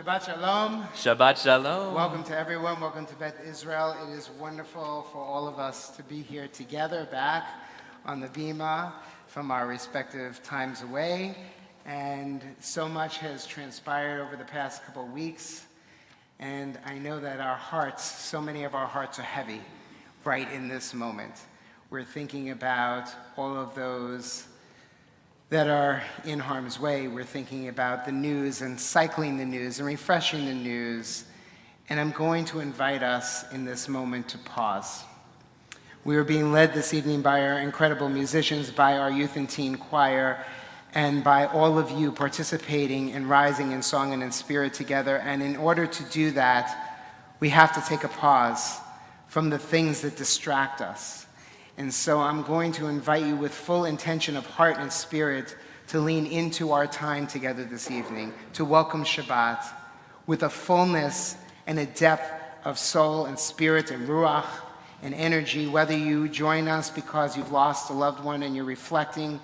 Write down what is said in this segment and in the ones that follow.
Shabbat Shalom. Shabbat Shalom. Welcome to everyone. Welcome to Beth Israel. It is wonderful for all of us to be here together back on the Bima from our respective times away. And so much has transpired over the past couple of weeks. And I know that our hearts, so many of our hearts are heavy right in this moment. We're thinking about all of those that are in harm's way. We're thinking about the news and cycling the news and refreshing the news. And I'm going to invite us in this moment to pause. We are being led this evening by our incredible musicians, by our youth and teen choir, and by all of you participating and rising in song and in spirit together. And in order to do that, we have to take a pause from the things that distract us. And so I'm going to invite you with full intention of heart and spirit to lean into our time together this evening, to welcome Shabbat with a fullness and a depth of soul and spirit and ruach and energy, whether you join us because you've lost a loved one and you're reflecting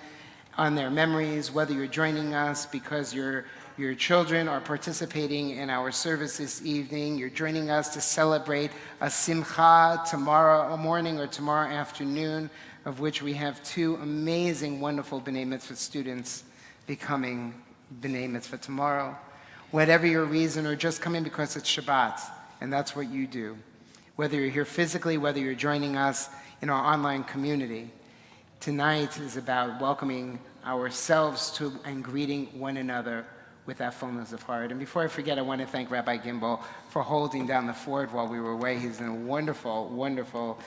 on their memories, whether you're joining us because your children are participating in our service this evening. You're joining us to celebrate a simcha tomorrow morning or tomorrow afternoon, of which we have two amazing, wonderful B'nai Mitzvah students becoming B'nai Mitzvah tomorrow. Whatever your reason, or just coming because it's Shabbat, and that's what you do. Whether you're here physically, whether you're joining us in our online community, tonight is about welcoming ourselves to and greeting one another with that fullness of heart. And before I forget, I want to thank Rabbi Gimbel for holding down the fort while we were away. He's done a wonderful, wonderful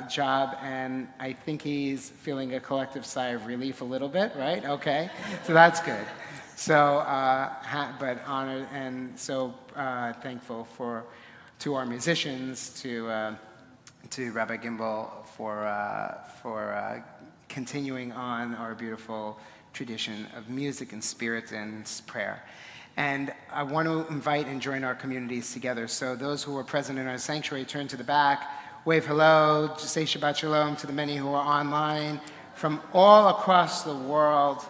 job, and I think he's feeling a collective sigh of relief a little bit, right? Okay, so that's good. So, but honored and so thankful to our musicians, to Rabbi Gimbel for continuing on our beautiful tradition of music and spirit and prayer. And I want to invite and join our communities together. So those who are present in our sanctuary, turn to the back, wave hello, just say Shabbat Shalom to the many who are online from all across the world,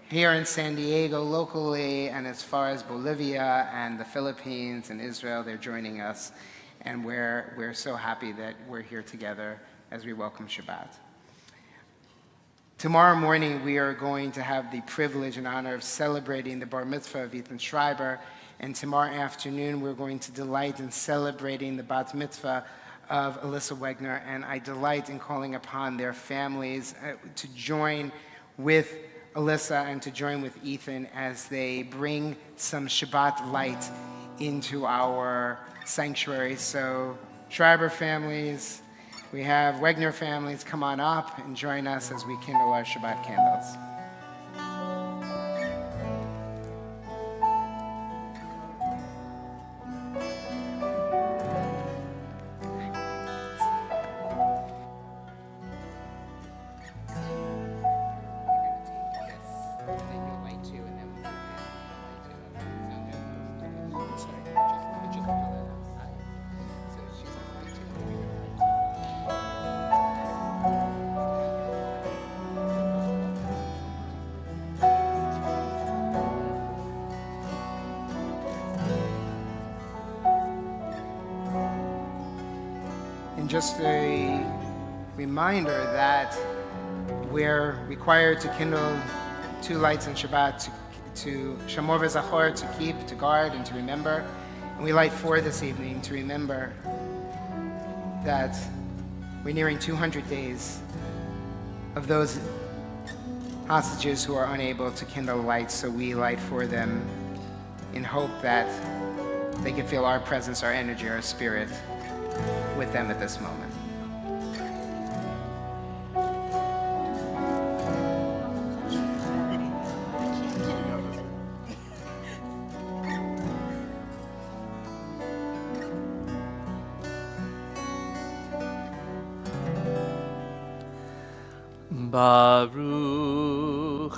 here in San Diego locally, and as far as Bolivia and the Philippines and Israel. They're joining us, and we're so happy that we're here together as we welcome Shabbat. Tomorrow morning, we are going to have the privilege and honor of celebrating the bar mitzvah of Ethan Schreiber. And tomorrow afternoon, we're going to delight in celebrating the bat mitzvah of Alyssa Wegner. And I delight in calling upon their families to join with Alyssa and to join with Ethan as they bring some Shabbat light into our sanctuary. So Schreiber families, we have Wegner families, come on up and join us as we kindle our Shabbat candles. Just a reminder that we're required to kindle 2 lights in Shabbat to Shamor v'Zachor, to keep, to guard, and to remember. And we light 4 this evening to remember that we're nearing 200 days of those hostages who are unable to kindle lights, so we light for them in hope that they can feel our presence, our energy, our spirit with them at this moment. Baruch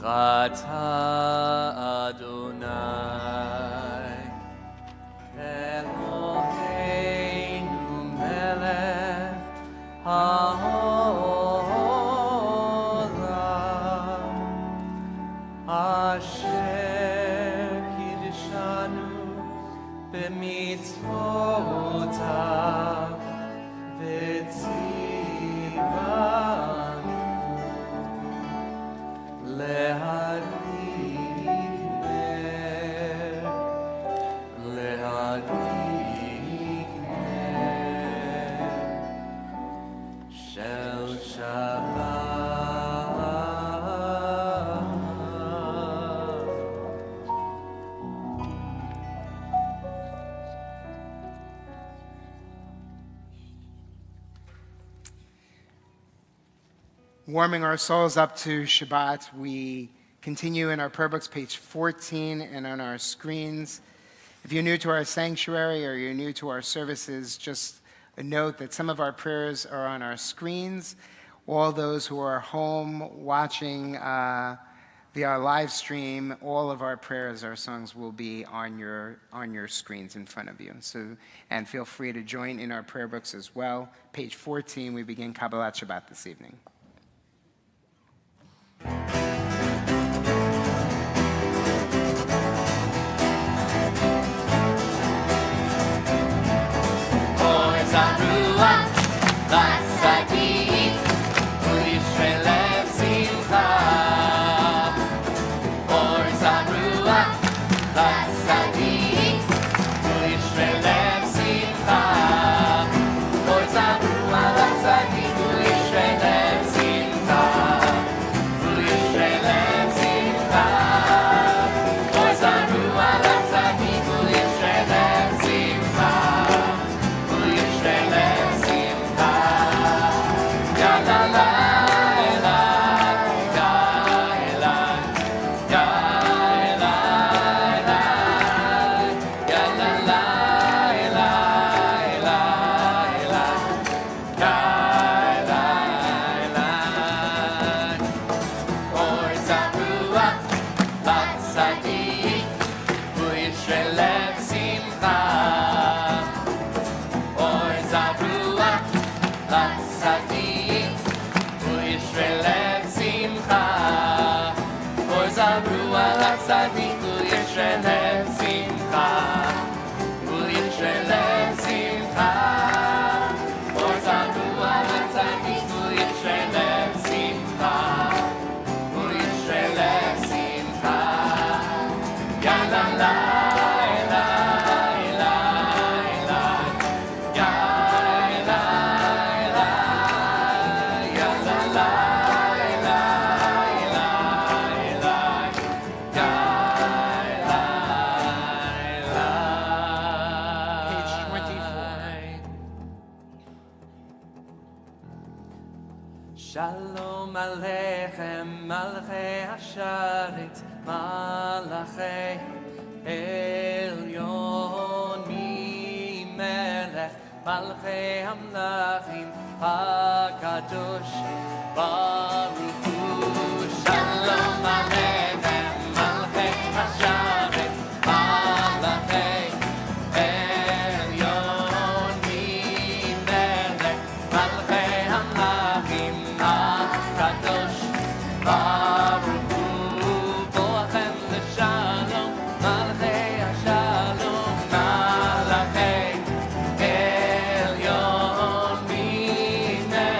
atah Adonai Eloheinu melech haolam asher kiddushanu במצוותיו וציוונו להדליק נר, להדליק נר של שבת. Warming our souls up to Shabbat, we continue in our prayer books, page 14, and on our screens. If you're new to our sanctuary or you're new to our services, just a note that some of our prayers are on our screens. All those who are home watching via our live stream, all of our prayers, our songs will be on your screens in front of you. And feel free to join in our prayer books as well. Page 14, we begin Kabbalat Shabbat this evening. Shalom Aleichem, Malchei Hasharet, Malachei Elyon, Melech, Malchei Hamlachim, HaKadosh, Baruch Hu. Shalom Aleichem, Malchei Hasharet, Malachei Elyon, Melech, Malchei Hamlachim, HaKadosh, Baruch Hu. Boachem l'shalom, Malchei HaShalom, Malachei Elyon,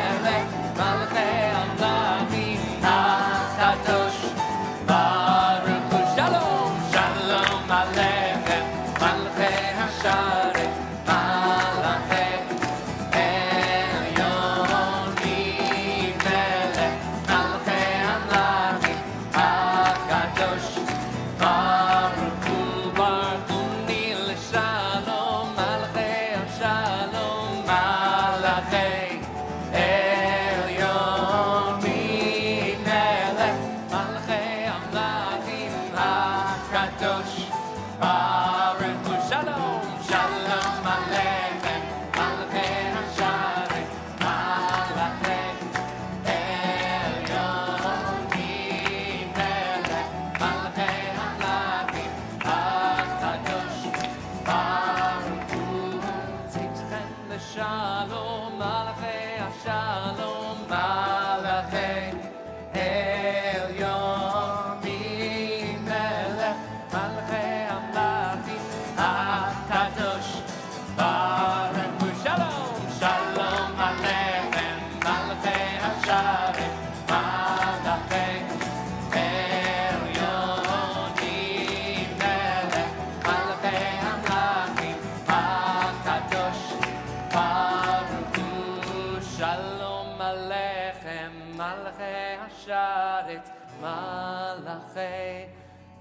Melech, Malchei Hamlachim, HaKadosh, Baruch Hu. Shalom, Shalom Aleichem, Malchei Hasharet, Malachei Elyon, Melech, Malchei Hamlachim, HaKadosh, Baruch Hu. Barkuni l'shalom, Malchei HaShalom, Malachei Elyon, Melech, Malchei Hamlachim, HaKadosh, Baruch Hu. Shalom, Shalom Aleichem, Malchei Hasharet, Malachei Elyon, Melech, Malchei Hamlachim, HaKadosh, Baruch Hu. Tzidchem l'shalom, Malchei HaShalom, Malachei Elyon, Melech, Malchei Hamlachim,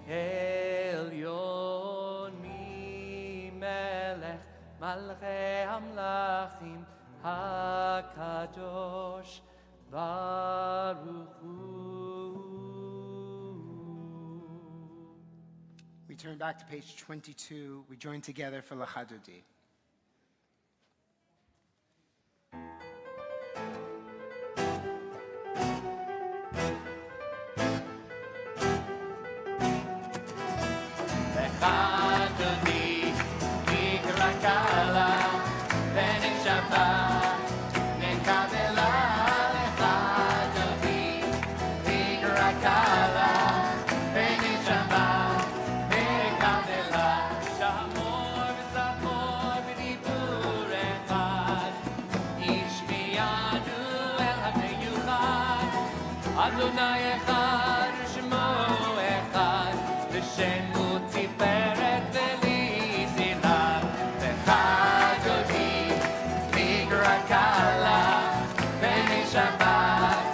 Elyon Melech Malchei Hamlachim HaKadosh Baruch Hu. We turn back to page 22. We join together for L'Chadodi. L'Chadodi Mikra Kala Benet Shabbat Nekabela L'Chadodi Mikra Kala Benet Shabbat Nekabela Shamor V'Zachor V'Dibur Echad Ishmiyanu El HaMeyuchad Adonai Echad Shemo Echad V'Shem Utiferet V'Litilat L'Chadodi Mikra Kala Benet Shabbat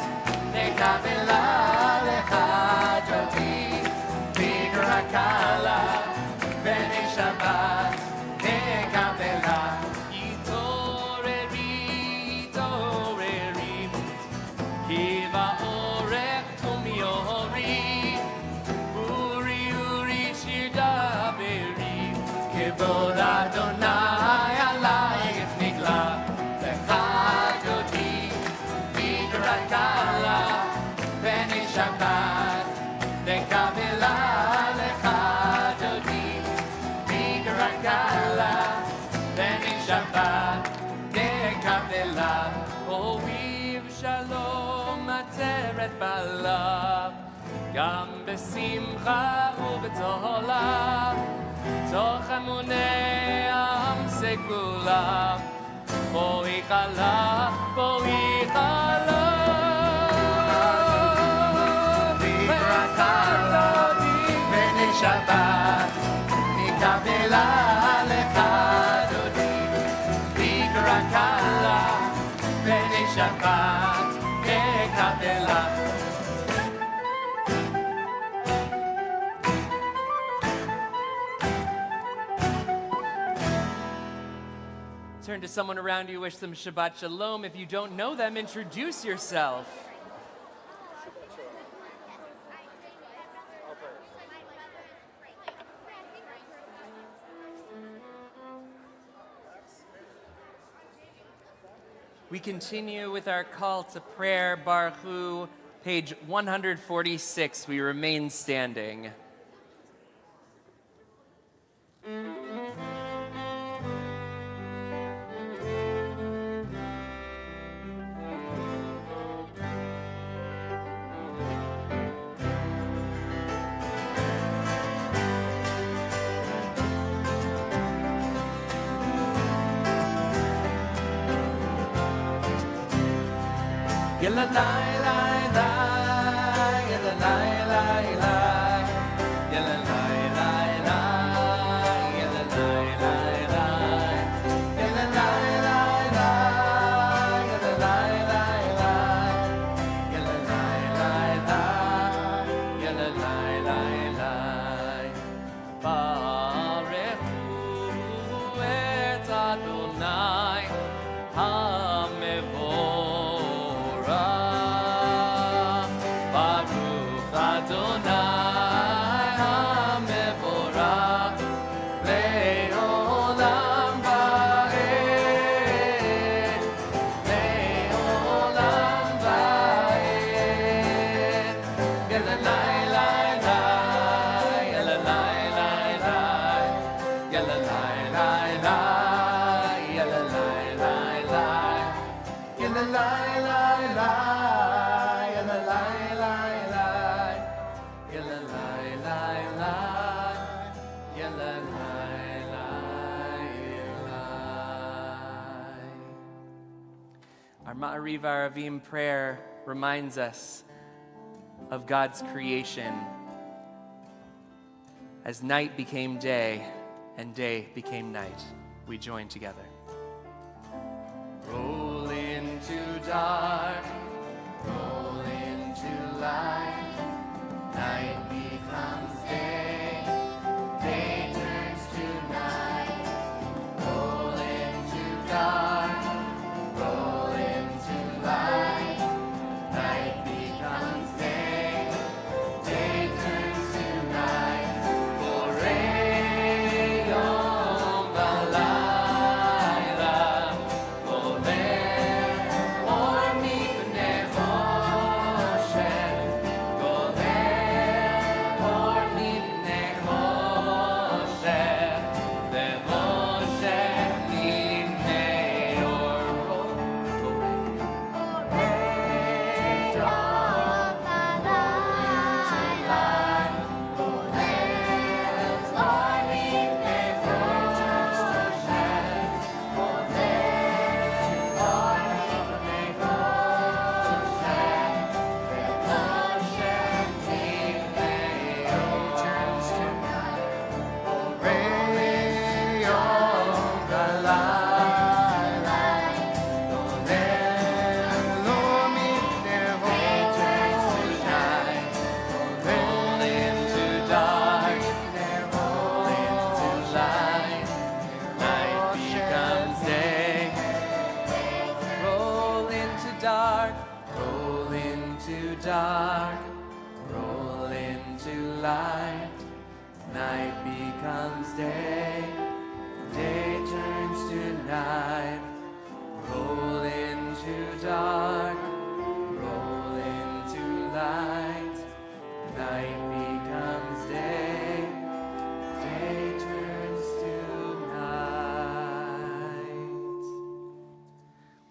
Nekabela L'Chadodi Mikra Kala Benet Shabbat Nekabela Yitoreri Yitoreri Kiva Orech Tumiori Uri Uri Shidaberi Kivod Adonai Alayich Nigla L'Chadodi Mikra Kala Benet Shabbat Nekabela L'Chadodi Mikra Kala Benet Shabbat Nekabela Oviv Shalom Ateret Balav Gam Besimcha Ubetola Toch Emunei Am Segula Boi Chala Mikra Kala Benet Shabbat Nekabela L'Chadodi Mikra Kala Benet Shabbat Nekabela. Turn to someone around you, wish them Shabbat Shalom. If you don't know them, introduce yourself. We continue with our call to prayer, Baruch Hu, page 146. We remain standing. Yalla la la la, yalla la la la, yalla la la la, yalla la la la, yalla la la la, yalla la la la, yalla la la la, yalla la la la. Baruch Hu et Adonai HaMevorach. Baruch Adonai HaMevorach Le'olam va'ed, Le'olam va'ed. Yalla la la la, yalla la la la, yalla la la la, yalla la la la, yalla la la la, yalla la la la, yalla la la la, yalla la la. Our Ma'ariv Aravim prayer reminds us of God's creation as night became day and day became night. We join together. Roll into dark, roll into light, night becomes light. Night becomes day. Day turns to night. Roll into dark. Roll into light. Night becomes day. Day turns to night.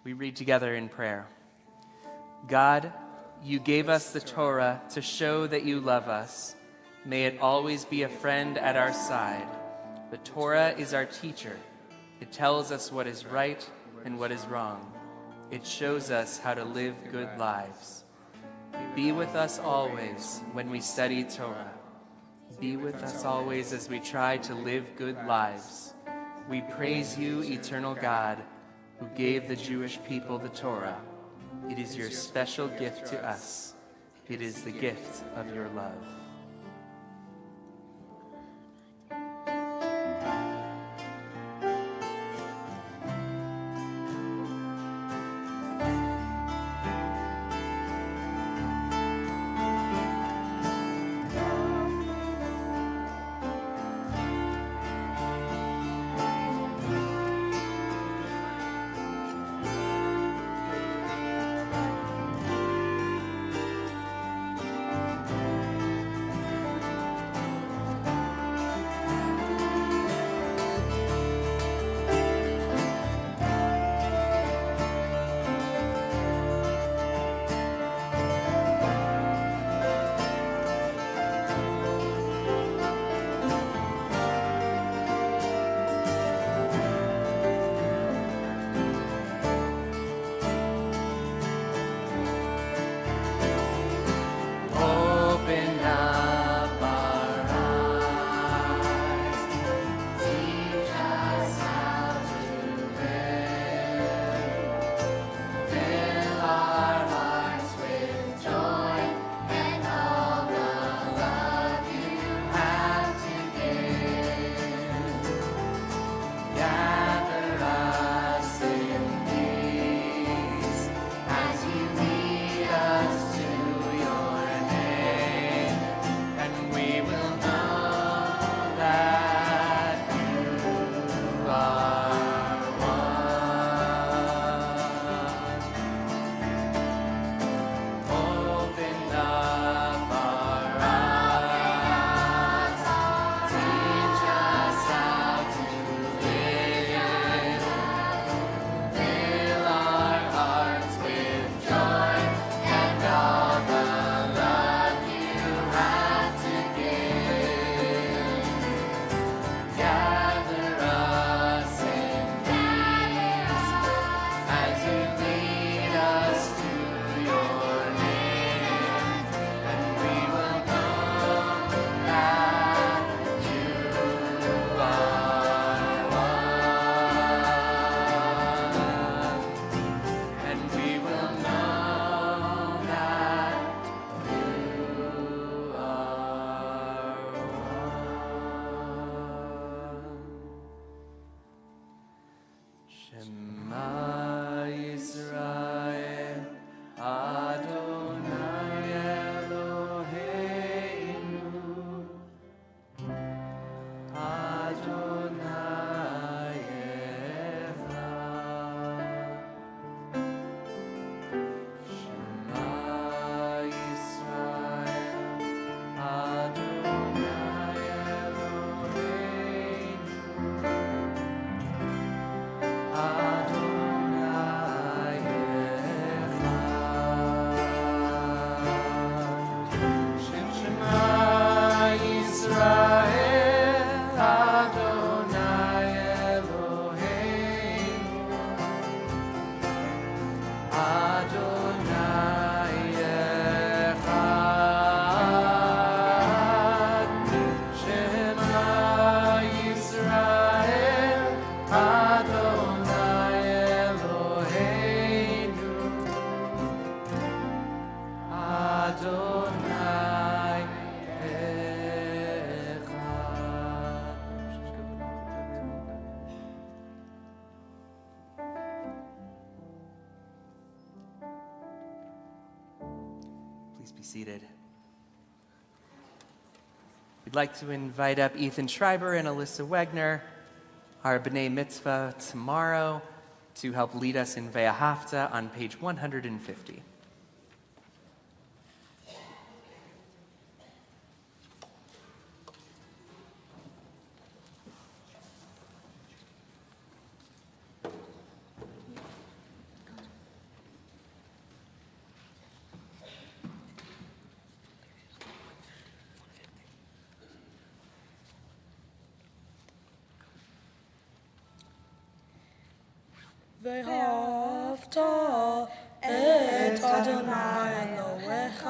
We read together in prayer. God, you gave us the Torah to show that you love us. May it always be a friend at our side. The Torah is our teacher. It tells us what is right and what is wrong. It shows us how to live good lives. Be with us always when we study Torah. Be with us always as we try to live good lives. We praise you, eternal God, who gave the Jewish people the Torah. It is your special gift to us. It is the gift of your love. Please be seated. We'd like to invite up Ethan Schreiber and Alyssa Wegner, our B'nai Mitzvah, tomorrow to help lead us in Ve'ahavta on page 150. ואהבת את אדוני אלוהיך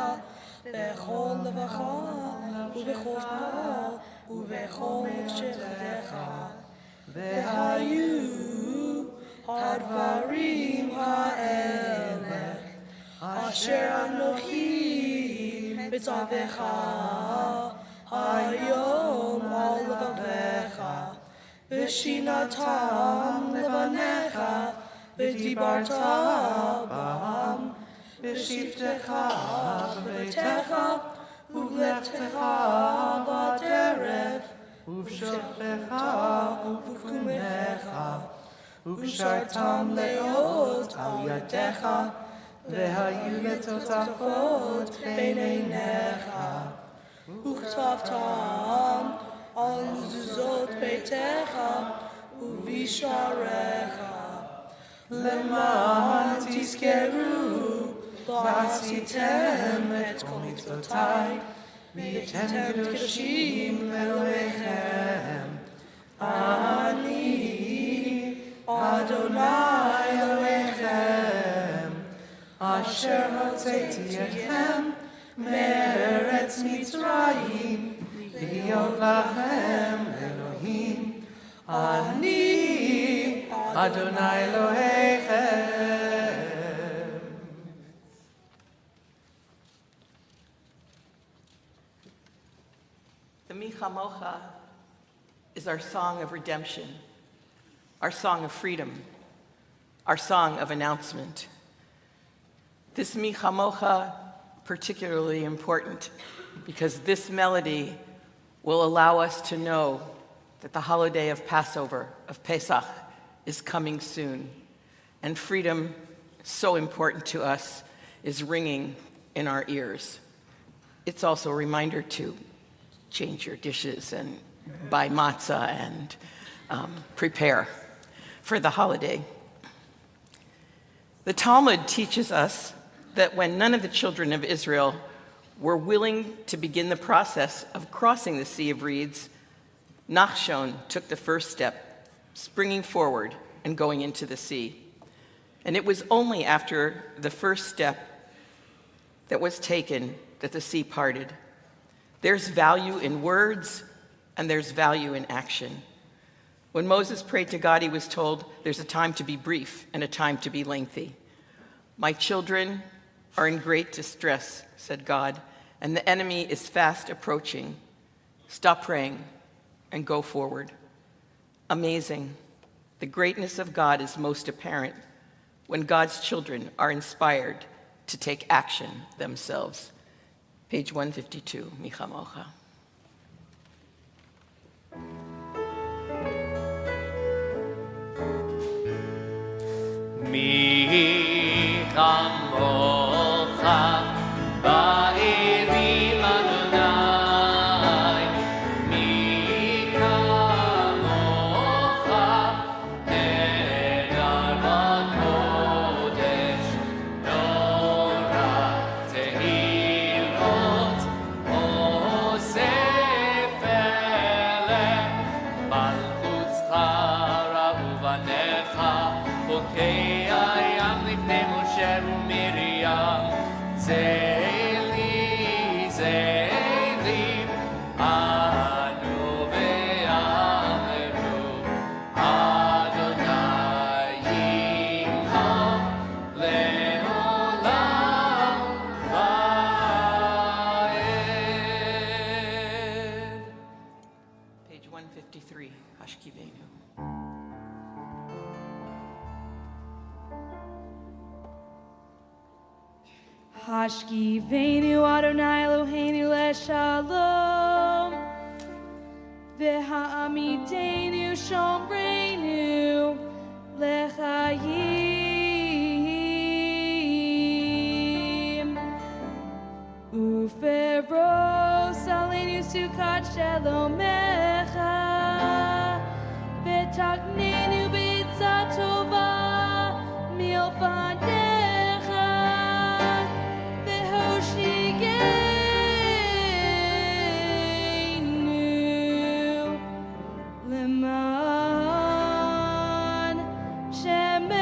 בכל לבבך ובכל שנאו ובכל נפשך והיו הדברים האלה אשר אנוכי מצווך היום על לבבך ושינתם לבניך ודיברת בם בשבתך בביתך ובלכתך בדרך ובשוכבך ובקומך וקשרתם לאות על ידיך והיו לטוטפות בין עיניך וכתבתם על מזוזות ביתך ובשעריך למען תזכרו ועשיתם את כל מצוותיי והייתם קדושים לאלוהיכם אני אדוני אלוהיכם אשר הוצאתי אתכם מארץ מצרים להיות לכם אלוהים אני אדוני אלוהיכם. The Mi Chamocha is our song of redemption, our song of freedom, our song of announcement. This Mi Chamocha particularly important because this melody will allow us to know that the holiday of Passover, of Pesach, is coming soon. And freedom, so important to us, is ringing in our ears. It's also a reminder to change your dishes and buy matzah and prepare for the holiday. The Talmud teaches us that when none of the children of Israel were willing to begin the process of crossing the Sea of Reeds, Nachshon took the first step, springing forward and going into the sea. And it was only after the first step that was taken that the sea parted. There's value in words and there's value in action. When Moses prayed to God, he was told, there's a time to be brief and a time to be lengthy. My children are in great distress, said God, and the enemy is fast approaching. Stop praying and go forward. Amazing. The greatness of God is most apparent when God's children are inspired to take action themselves. Page 152, Mi Chamocha. Mi Chamocha Ba'irim Adonai Mi Chamocha Nedar Kodesh Nora Tehilot Osef Eleh Malchut Zchara Uvanecha Bokei Ayam Lifnei Moshe uMiriam Zeili, Zeili, Anu ve'ameru, Adonai yimcham le'olam va'ed. Page 153, Hashkivenu. Hashkivenu Adonai Eloheinu leshalom Amidenu Shomreinu Lechayim Uferos Aleinu Sukat Shelomecha V'taknenu B'itza Tova Milfanecha V'hoshigenu Leman Shemecha.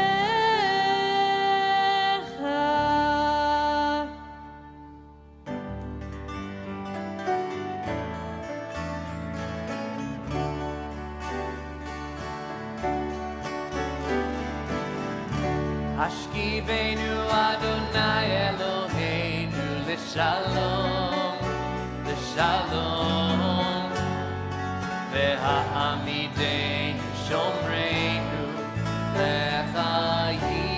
Hashkivenu Adonai Eloheinu l'shalom, l'shalom. Ve'ha'amidenu shomreinu lechayim.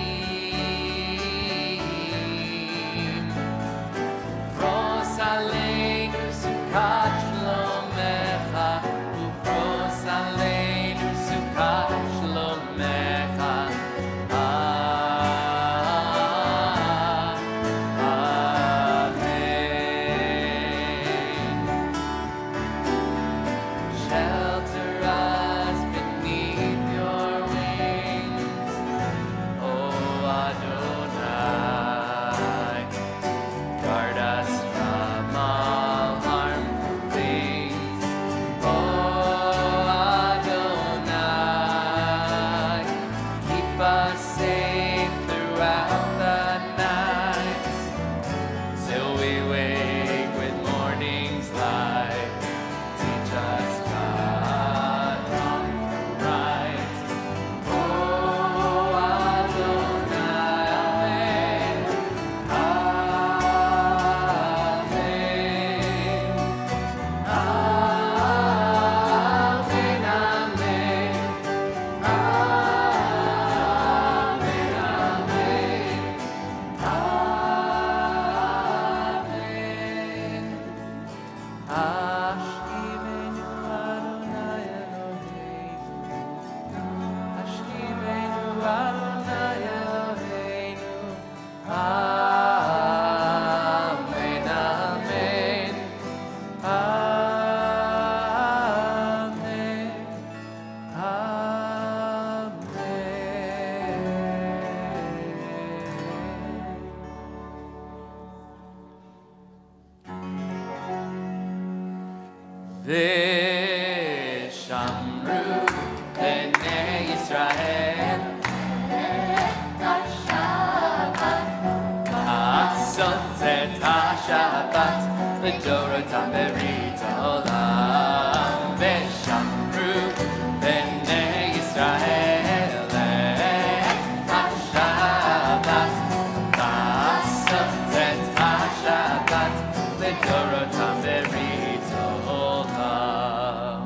Ufros aleinu sukat shlomecha, ufros aleinu sukat shlomecha. Shelter us beneath your wings, O Adonai. Guard us from all harmful things, O Adonai. Keep us safe throughout the night, till we wake with morning's light. Teach us God wrong from right. Oh Adonai, Amen. Amen. Amen. Amen. Amen. Ashkivenu Adonai Eloheinu, Ashkivenu Adonai Eloheinu, Amen, Amen, Amen, Amen. V'shamru b'nei Yisrael לעשות את השבת לדורותם ברית העולם. ושמרו בני ישראל את השבת, לעשות את השבת לדורותם ברית העולם.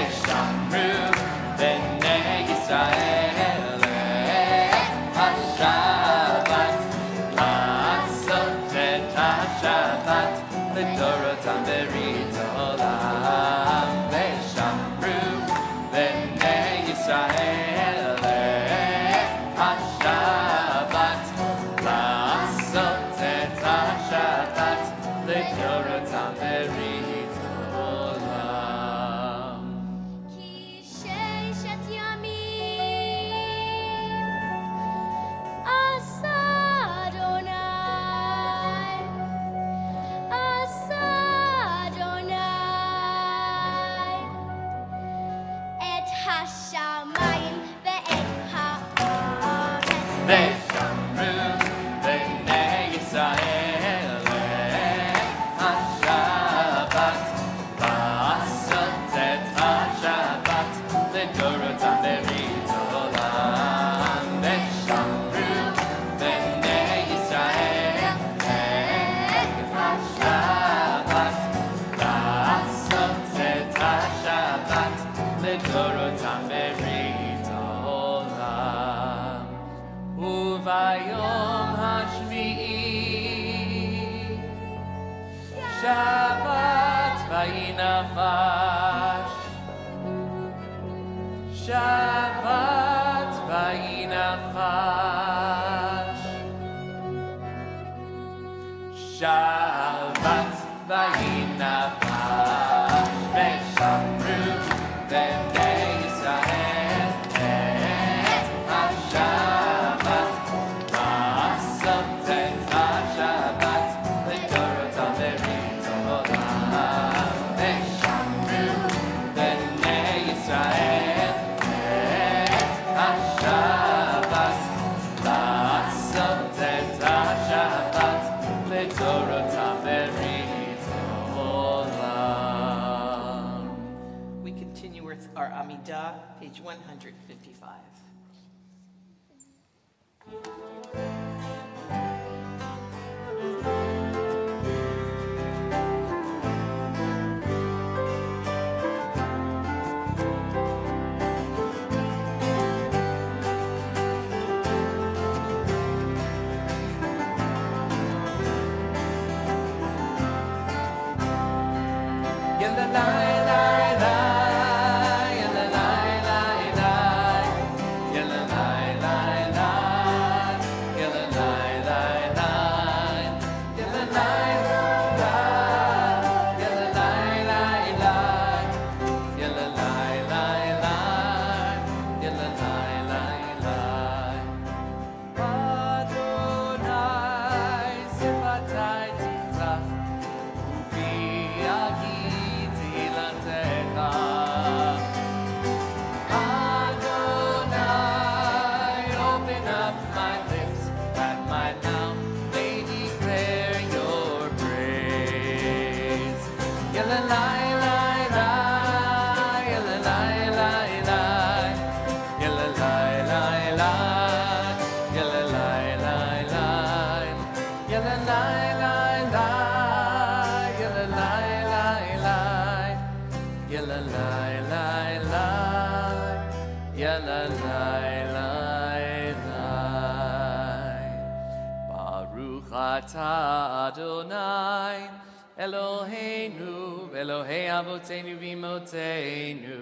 ושמרו בני ישראל את השבת, לעשות את השבת לדורותם ברית העולם. ושמרו בני ישראל את השבת, לעשות את השבת לדורותם ברית העולם. כי ששת ימים עשה אדוני, עשה אדוני את השמיים ואת הארץ. ושמרו בני ישראל את השבת, Shabbat vayinafash. Shabbat vayinafash. Shabbat vayinafash. Veshamru b'nei Yisrael et HaShabbat. La'asot et HaShabbat l'torot ha'berit olam. Veshamru b'nei Yisrael et HaShabbat. La'asot et HaShabbat l'torot ha'berit olam. We continue with our Amida, page 155. Yalla lai lai lai, yalla lai lai lai, yalla lai lai lai, yalla lai lai lai, yalla lai lai, yalla lai lai lai, yalla lai lai lai, yalla lai lai lai. Adonai sifatai tiftach, ufi agiti latecha. Adonai, open up my lips, that my mouth may declare your praise. Yalla lai lai lai, yalla lai lai lai, yalla lai lai lai, yalla lai lai lai, yalla lai lai lai, yalla lai lai lai, yalla lai lai lai, yalla lai lai lai. Baruch atah Adonai, Eloheinu, Elohei Avotenu v'Imotenu,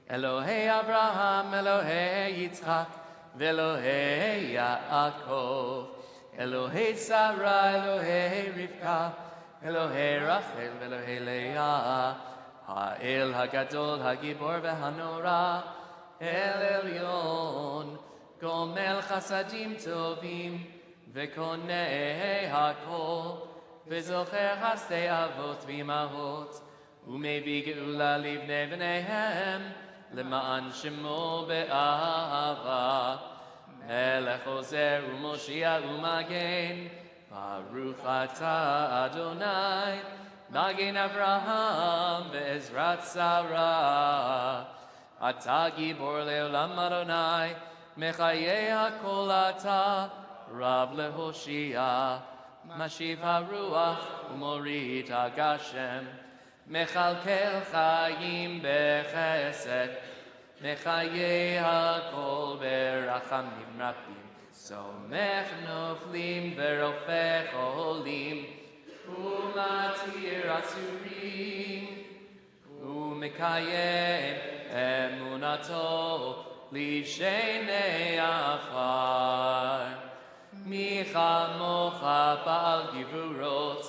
Elohei Abraham, Elohei Yitzchak, v'Elohei Yaakov, Elohei Sarah, Elohei Rivka, Elohei Rachel, v'Elohei Leah, Ha'el Hagadol, Hagibor v'Hanora, El Elyon, Gomel Chasadim Tovim, v'Konei Hakol, v'Zocher Chasdei Avot v'Imahot, Umevi Geula Livnei B'neihem, Lema'an Shemo Be'ahava, Melech Ozer u'Moshiach u'Magen, Baruch atah Adonai, Magen Avraham ve'ezrat Sarah. Atah gibor le'olam Adonai, Mechayei hakol atah, Rav lehoshia, Mashiv haruach u'morit hagashem, Mechalkel chayim bechesed, Mechayei hakol berachamim rabim, Somech noflim verofech olim, Umatir asurim, Umekayem emunato lishenei afar. Micha mocha ba'al givurot,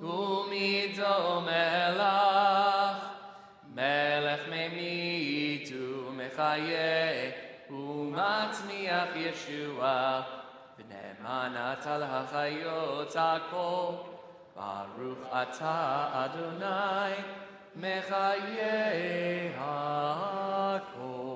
Umido melach, Melech memitu mechaye, Umatzmiach Yeshua, V'ne'emanat al hachayot hakol, Baruch atah Adonai, Mechaye hakol.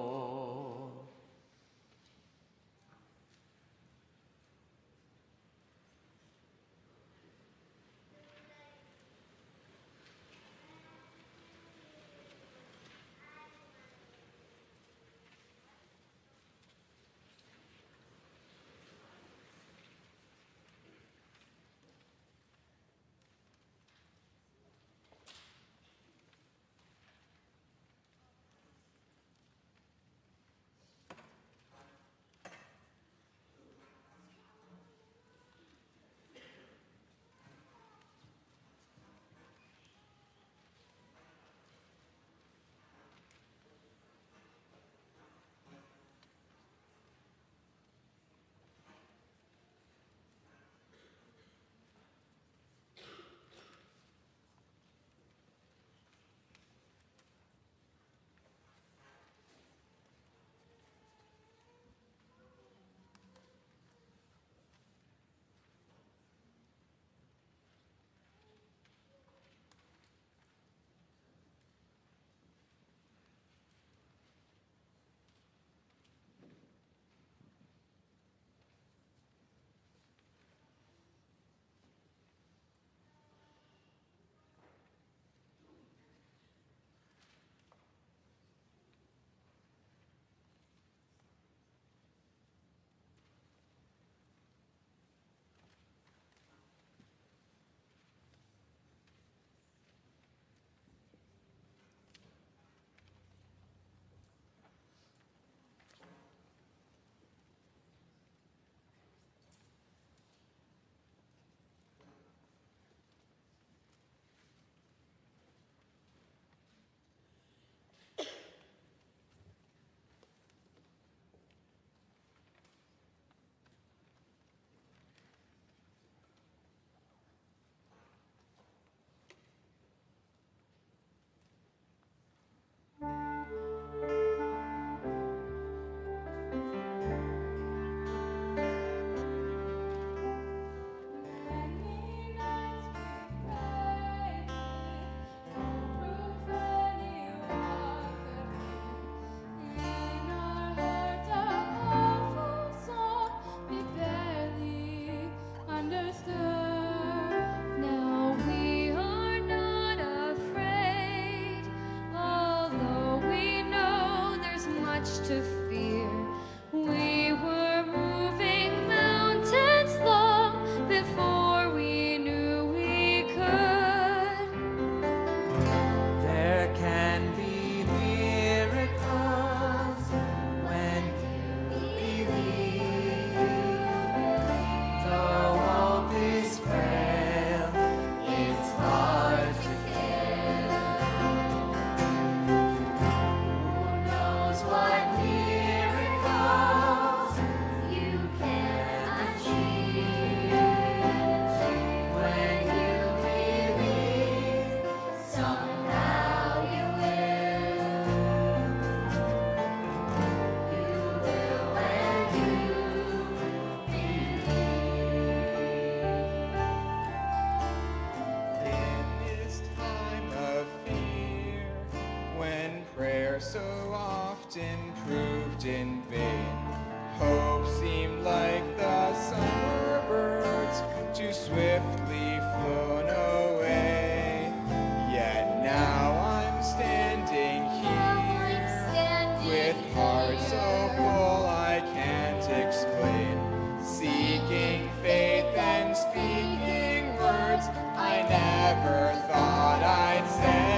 prayer so often proved in vain. Hope seemed like the summer birds, too swiftly flown away. Yet now I'm standing here with heart so full I can't explain, seeking faith and speaking words I never thought I'd say.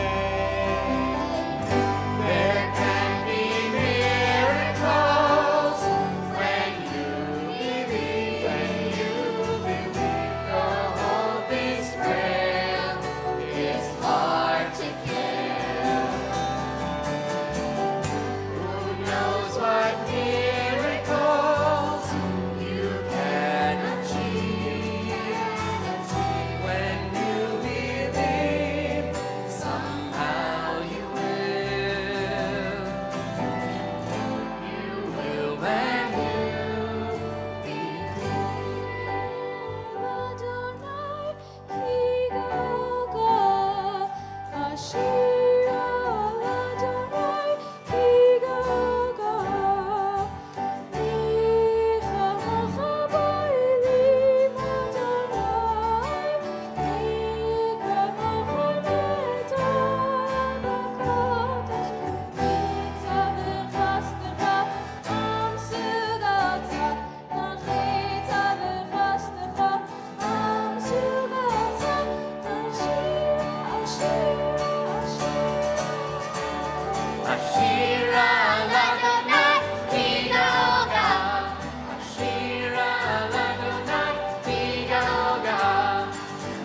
There can be miracles when you believe, the hope is frail, it's hard to give. Who knows what miracles you can achieve when you believe, somehow you will. You will when you Adonai, Ki Gaga, Ashira Adonai, Ki Gaga, Micha Machabaylim Adonai, Mika Machaneta Bakadosh, Mita Bechastecha, Am Sugata, Nachita Bechastecha, Am Sugata, Ashira, Ashira Ladonai Tigaoga. Ashira Ladonai Tigaoga.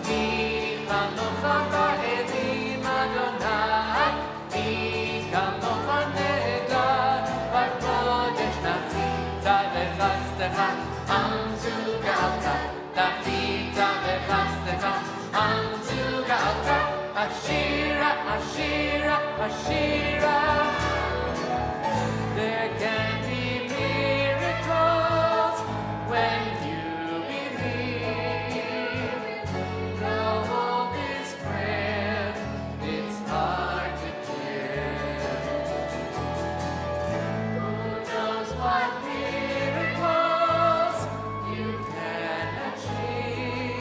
Michamocha ba'elim Adonai. Michamocha nehedar b'kodesh nachita v'chastecha am zugata. Nachita v'chastecha am zugata. Ashira, Ashira, Ashira. There can be miracles when you believe. The hope is frail, it's hard to give. Who knows what miracles you can achieve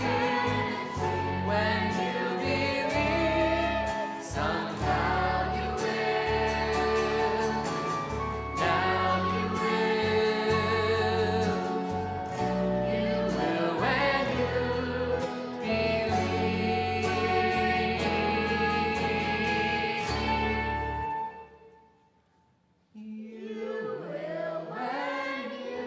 when you believe, somehow you will. Now you will. You will when you believe. You will when you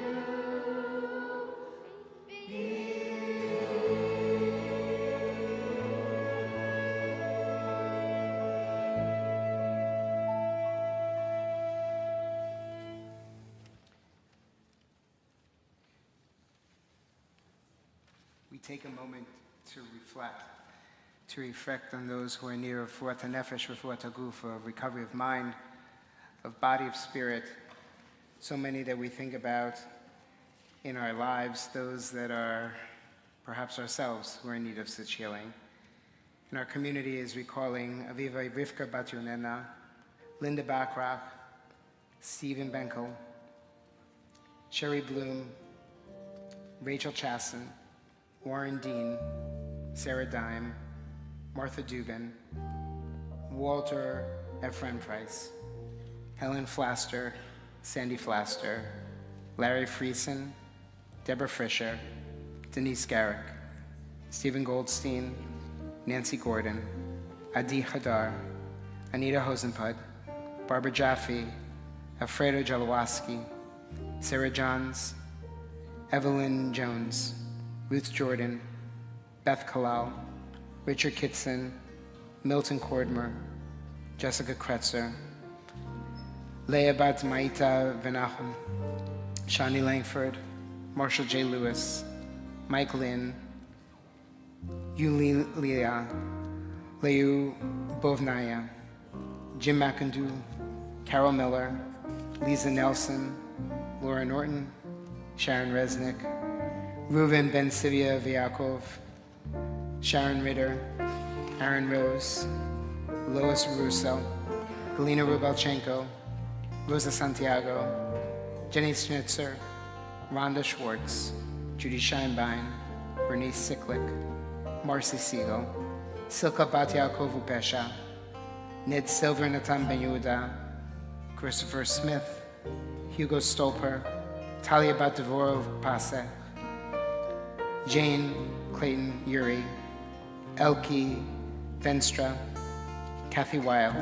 We take a moment to reflect on those who are near of Refuat HaNefesh, Refuat HaGuf, of recovery of mind, of body, of spirit. So many that we think about in our lives, those that are perhaps ourselves who are in need of such healing. And our community is recalling Aviva Rivka Bat Yonena, Linda Bachrach, Stephen Benkel, Sherry Bloom, Rachel Chasten, Warren Dean, Sarah Dime, Martha Dubin, Walter Efren Price, Helen Flaster, Sandy Flaster, Larry Friesen, Deborah Fisher, Denise Garrick, Stephen Goldstein, Nancy Gordon, Adi Hadar, Anita Hosenpud, Barbara Jaffe, Alfredo Jalowaski, Sarah Johns, Evelyn Jones, Ruth Jordan, Beth Kalal, Richard Kitson, Milton Cordmer, Jessica Kretzer, Leah Bat Maita Venachum, Shani Langford, Marshall J. Lewis, Mike Lynn, Yuli Leah, Leu Bovnaya, Jim McIndoe, Carol Miller, Lisa Nelson, Laura Norton, Sharon Resnick, Reuven Ben Sivia Vyakov, Sharon Ritter, Aaron Rose, Lois Russo, Galina Rubalchenko, Rosa Santiago, Jenny Schnitzer, Rhonda Schwartz, Judy Scheinbein, Bernice Sicklick, Marcy Siegel, Silka Batyakovu Pesha, Ned Silver Natan Ben Yehuda, Christopher Smith, Hugo Stolper, Talia Batdevorov Pasek, Jane Clayton Yuri, Elke Venstra, Kathy Weil,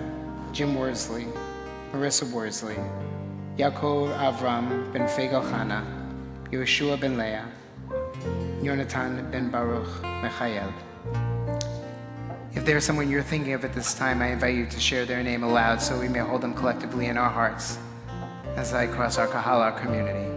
Jim Worsley, Marissa Worsley, Yaakov Avram Ben Fegel Chana, Yeshua Ben Leah, Yonatan Ben Baruch Michael. If there's someone you're thinking of at this time, I invite you to share their name aloud so we may hold them collectively in our hearts as I cross our Kahal, our community.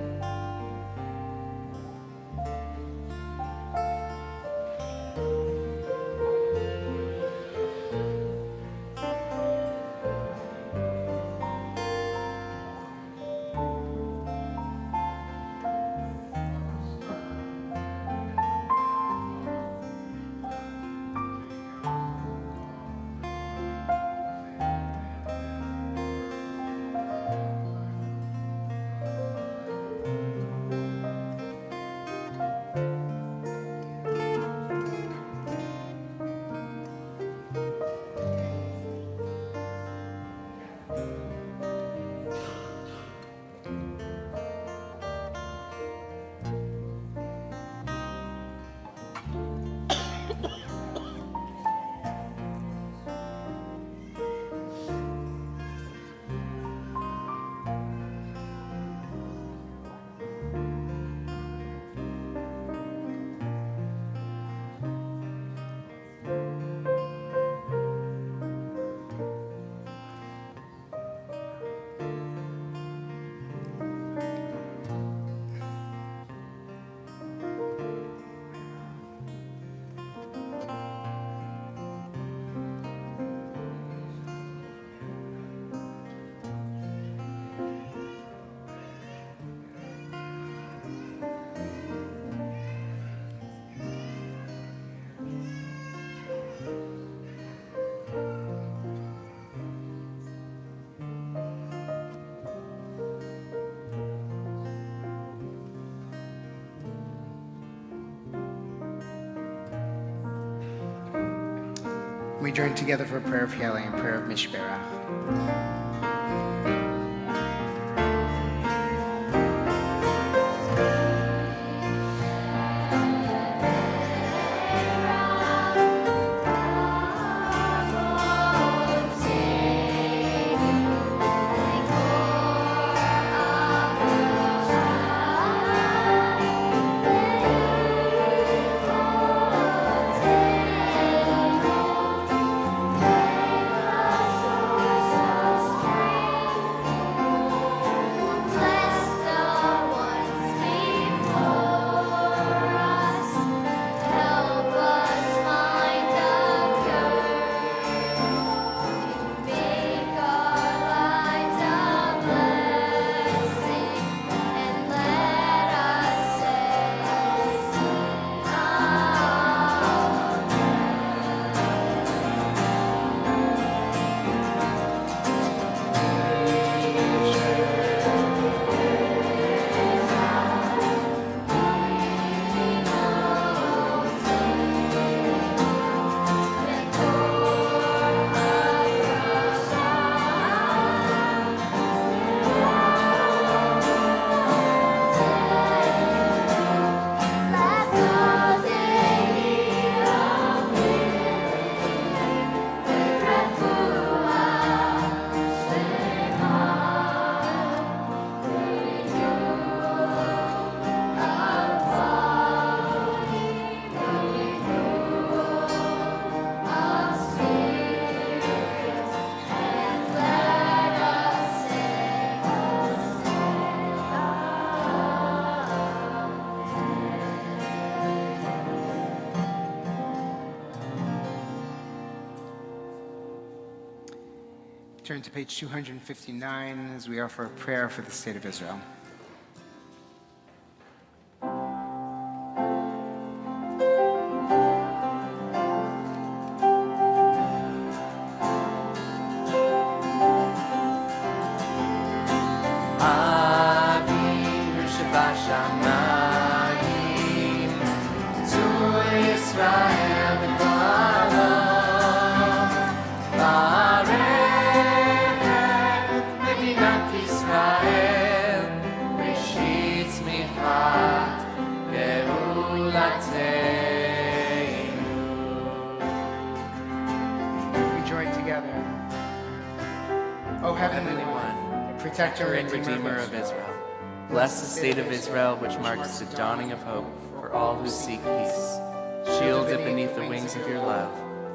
We join together for a prayer of healing and prayer of Mishberach. Turn to page 259 as we offer a prayer for the state of Israel. joy together. O Heavenly One, protector and redeemer of Israel, Bless the state of Israel, which marks the dawning of hope for all who seek peace. Shield it beneath the wings of your love.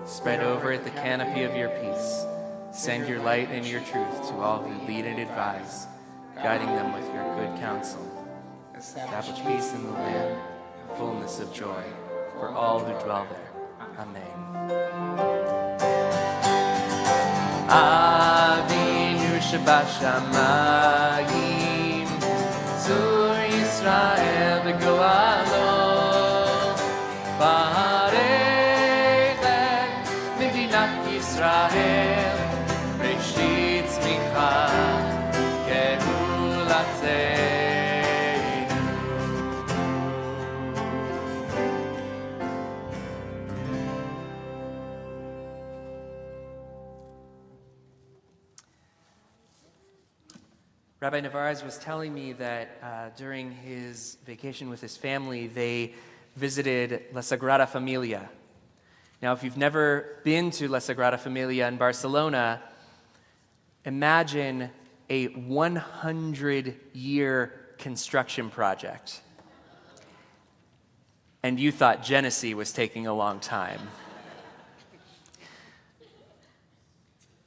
Spread over it the canopy of your peace. Send your light and your truth to all who lead and advise, guiding them with your good counsel. Establish peace in the land, and fullness of joy for all who dwell there. Amen. Avinu Shabashamayim, Zur Yisrael v'goalo, Ba'arechem Medinat Yisrael, Reshit Tzmichat Geulatzeh. Rabbi Navarez was telling me that during his vacation with his family, they visited La Sagrada Familia. Now, if you've never been to La Sagrada Familia in Barcelona, imagine a 100-year construction project. And you thought Genesee was taking a long time.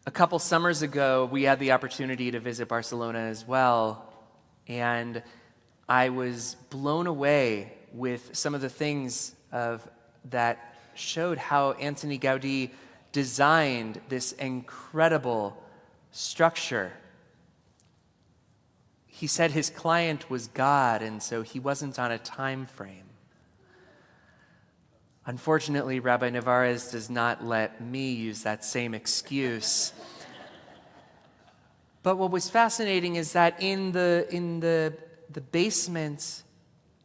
A couple summers ago, we had the opportunity to visit Barcelona as well, and I was blown away with some of the things that showed how Antoni Gaudí designed this incredible structure. He said his client was God, and so he wasn't on a time frame. Unfortunately, Rabbi Navarez does not let me use that same excuse. But what was fascinating is that in the basement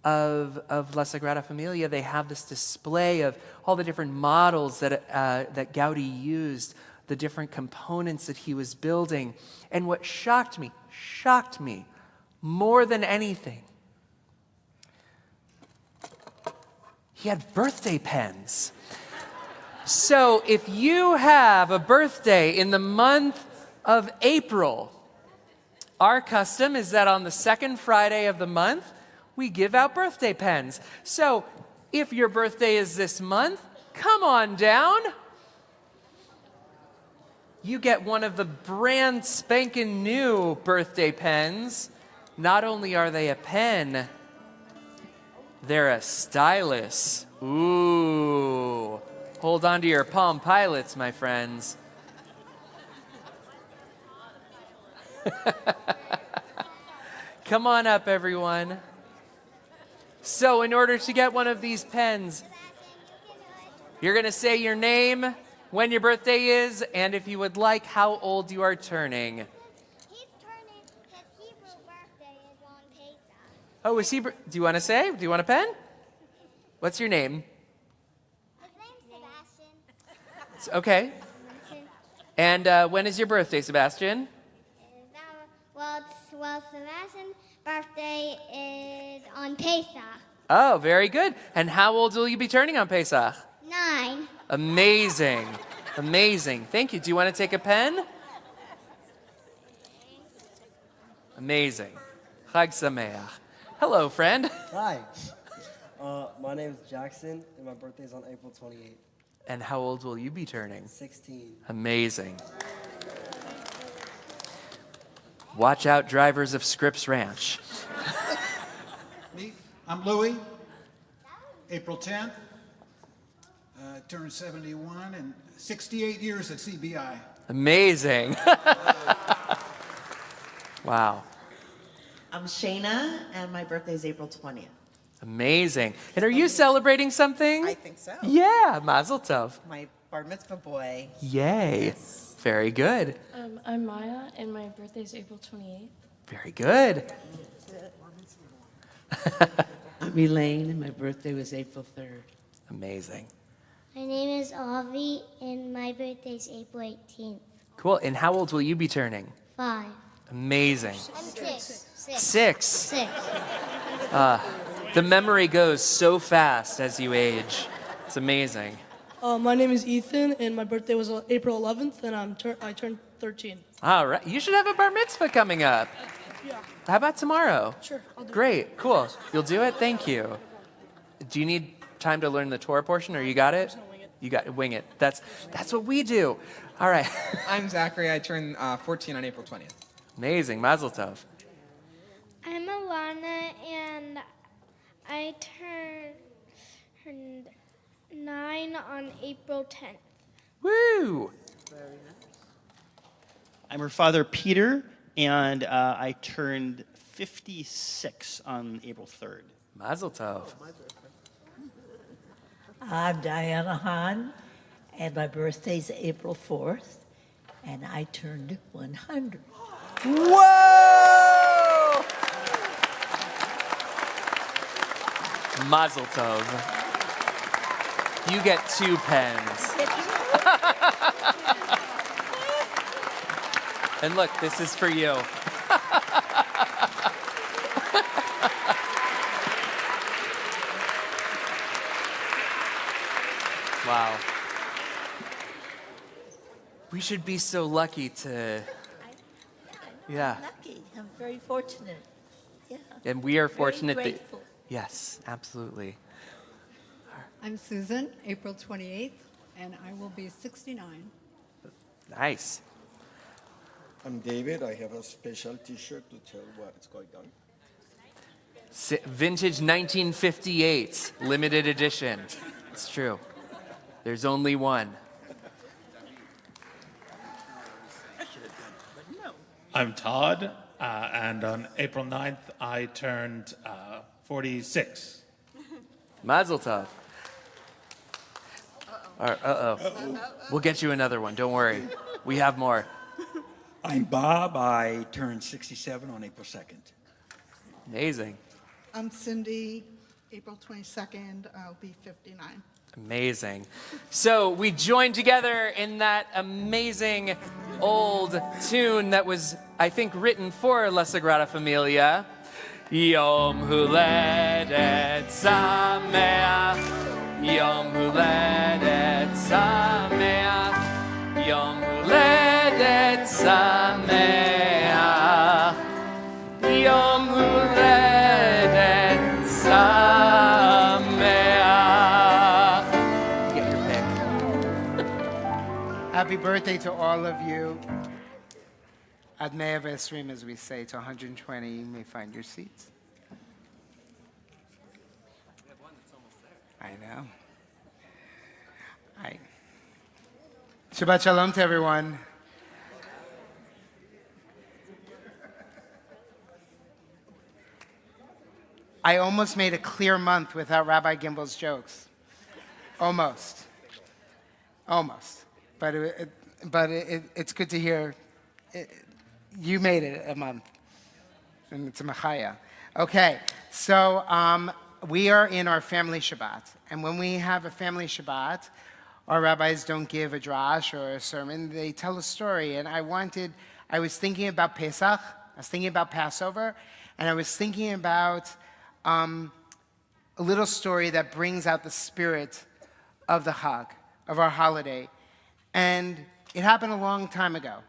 of La Sagrada Familia, they have this display of all the different models that Gaudí used, the different components that he was building. And what shocked me more than anything, he had birthday pens. So if you have a birthday in the month of April, our custom is that on the second Friday of the month, we give out birthday pens. So if your birthday is this month, come on down. You get one of the brand spanking new birthday pens. Not only are they a pen, they're a stylus. Ooh. Hold on to your Palm Pilots, my friends. Come on up, everyone. So in order to get one of these pens, you're going to say your name, when your birthday is, and if you would like, how old you are turning. He's turning, his Hebrew birthday is on Pesach. Oh, is he? Do you want to say? Do you want a pen? What's your name? His name's Sebastian. Okay. And when is your birthday, Sebastian? Well, Sebastian's birthday is on Pesach. Oh, very good. And how old will you be turning on Pesach? 9. Amazing. Amazing. Thank you. Do you want to take a pen? Amazing. Chag Sameach. Hello, friend. Hi. My name is Jackson, and my birthday is on April 28th. And how old will you be turning? 16. Amazing. Watch out, drivers of Scripps Ranch. Me, I'm Louie. April 10th. Turned 71 and 68 years at CBI. Amazing. Wow. I'm Shayna, and my birthday is April 20th. Amazing. And are you celebrating something? I think so. Yeah, Mazel Tov. My bar mitzvah boy. Yay. Yes. Very good. I'm Maya, and my birthday is April 28th. Very good. I'm Elaine, and my birthday was April 3rd. Amazing. My name is Avi, and my birthday is April 18th. Cool. And how old will you be turning? 5. Amazing. I'm 6. 6. 6. The memory goes so fast as you age. It's amazing. My name is Ethan, and my birthday was April 11th, and I turned 13. All right. You should have a bar mitzvah coming up. Yeah, How about tomorrow? sure. I'll do it. Great. Cool. You'll do it? Thank you. Do you need time to learn the Torah portion, or you got it? You got it. Wing it. That's what we do. All right. I'm Zachary. I turned 14 on April 20th. Amazing. Mazel tov. I'm Alana, and I turned 9 on April 10th. Woo! I'm her father, Peter, and I turned 56 on April 3rd. Mazel tov. I'm Diana Hahn, and my birthday's April 4th, and I turned 100. Whoa! Mazel tov. You get 2 pens. And look, this is for you. Wow. We should be so lucky to... Yeah. Lucky. I'm very fortunate. Yeah. And we are fortunate Very that... grateful. Yes, absolutely. I'm Susan, April 28th, and I will be 69. Nice. I'm David. I have a special T-shirt to tell what is going on. Vintage 1958, limited edition. It's true. There's only one. I'm Todd, and on April 9th, I turned 46. Mazel tov. Uh-oh. We'll get you another one. Don't worry. We have more. I'm Bob. I turned 67 on April 2nd. Amazing. I'm Cindy, April 22nd, I'll be 59. Amazing. So we joined together in that amazing old tune that was, I think, written for La Sagrada Familia. Yom Huledet Sameach, Yom Huledet Sameach, Yom Huledet Sameach, Yom Huledet Sameach. Get your pick. Happy birthday to all of you. Ad Beth Israel, as we say, to 120. You may find your seats. I know. Hi. Shabbat Shalom to everyone. I almost made a clear month without Rabbi Gimbel's jokes. Almost. Almost. But it's good to hear. You made it a month. And it's a machaya. Okay, so we are in our family Shabbat. And when we have a family Shabbat, our rabbis don't give a drash or a sermon. They tell a story. And I was thinking about Pesach. I was thinking about Passover. And I was thinking about a little story that brings out the spirit of the Chag, of our holiday. And it happened a long time ago.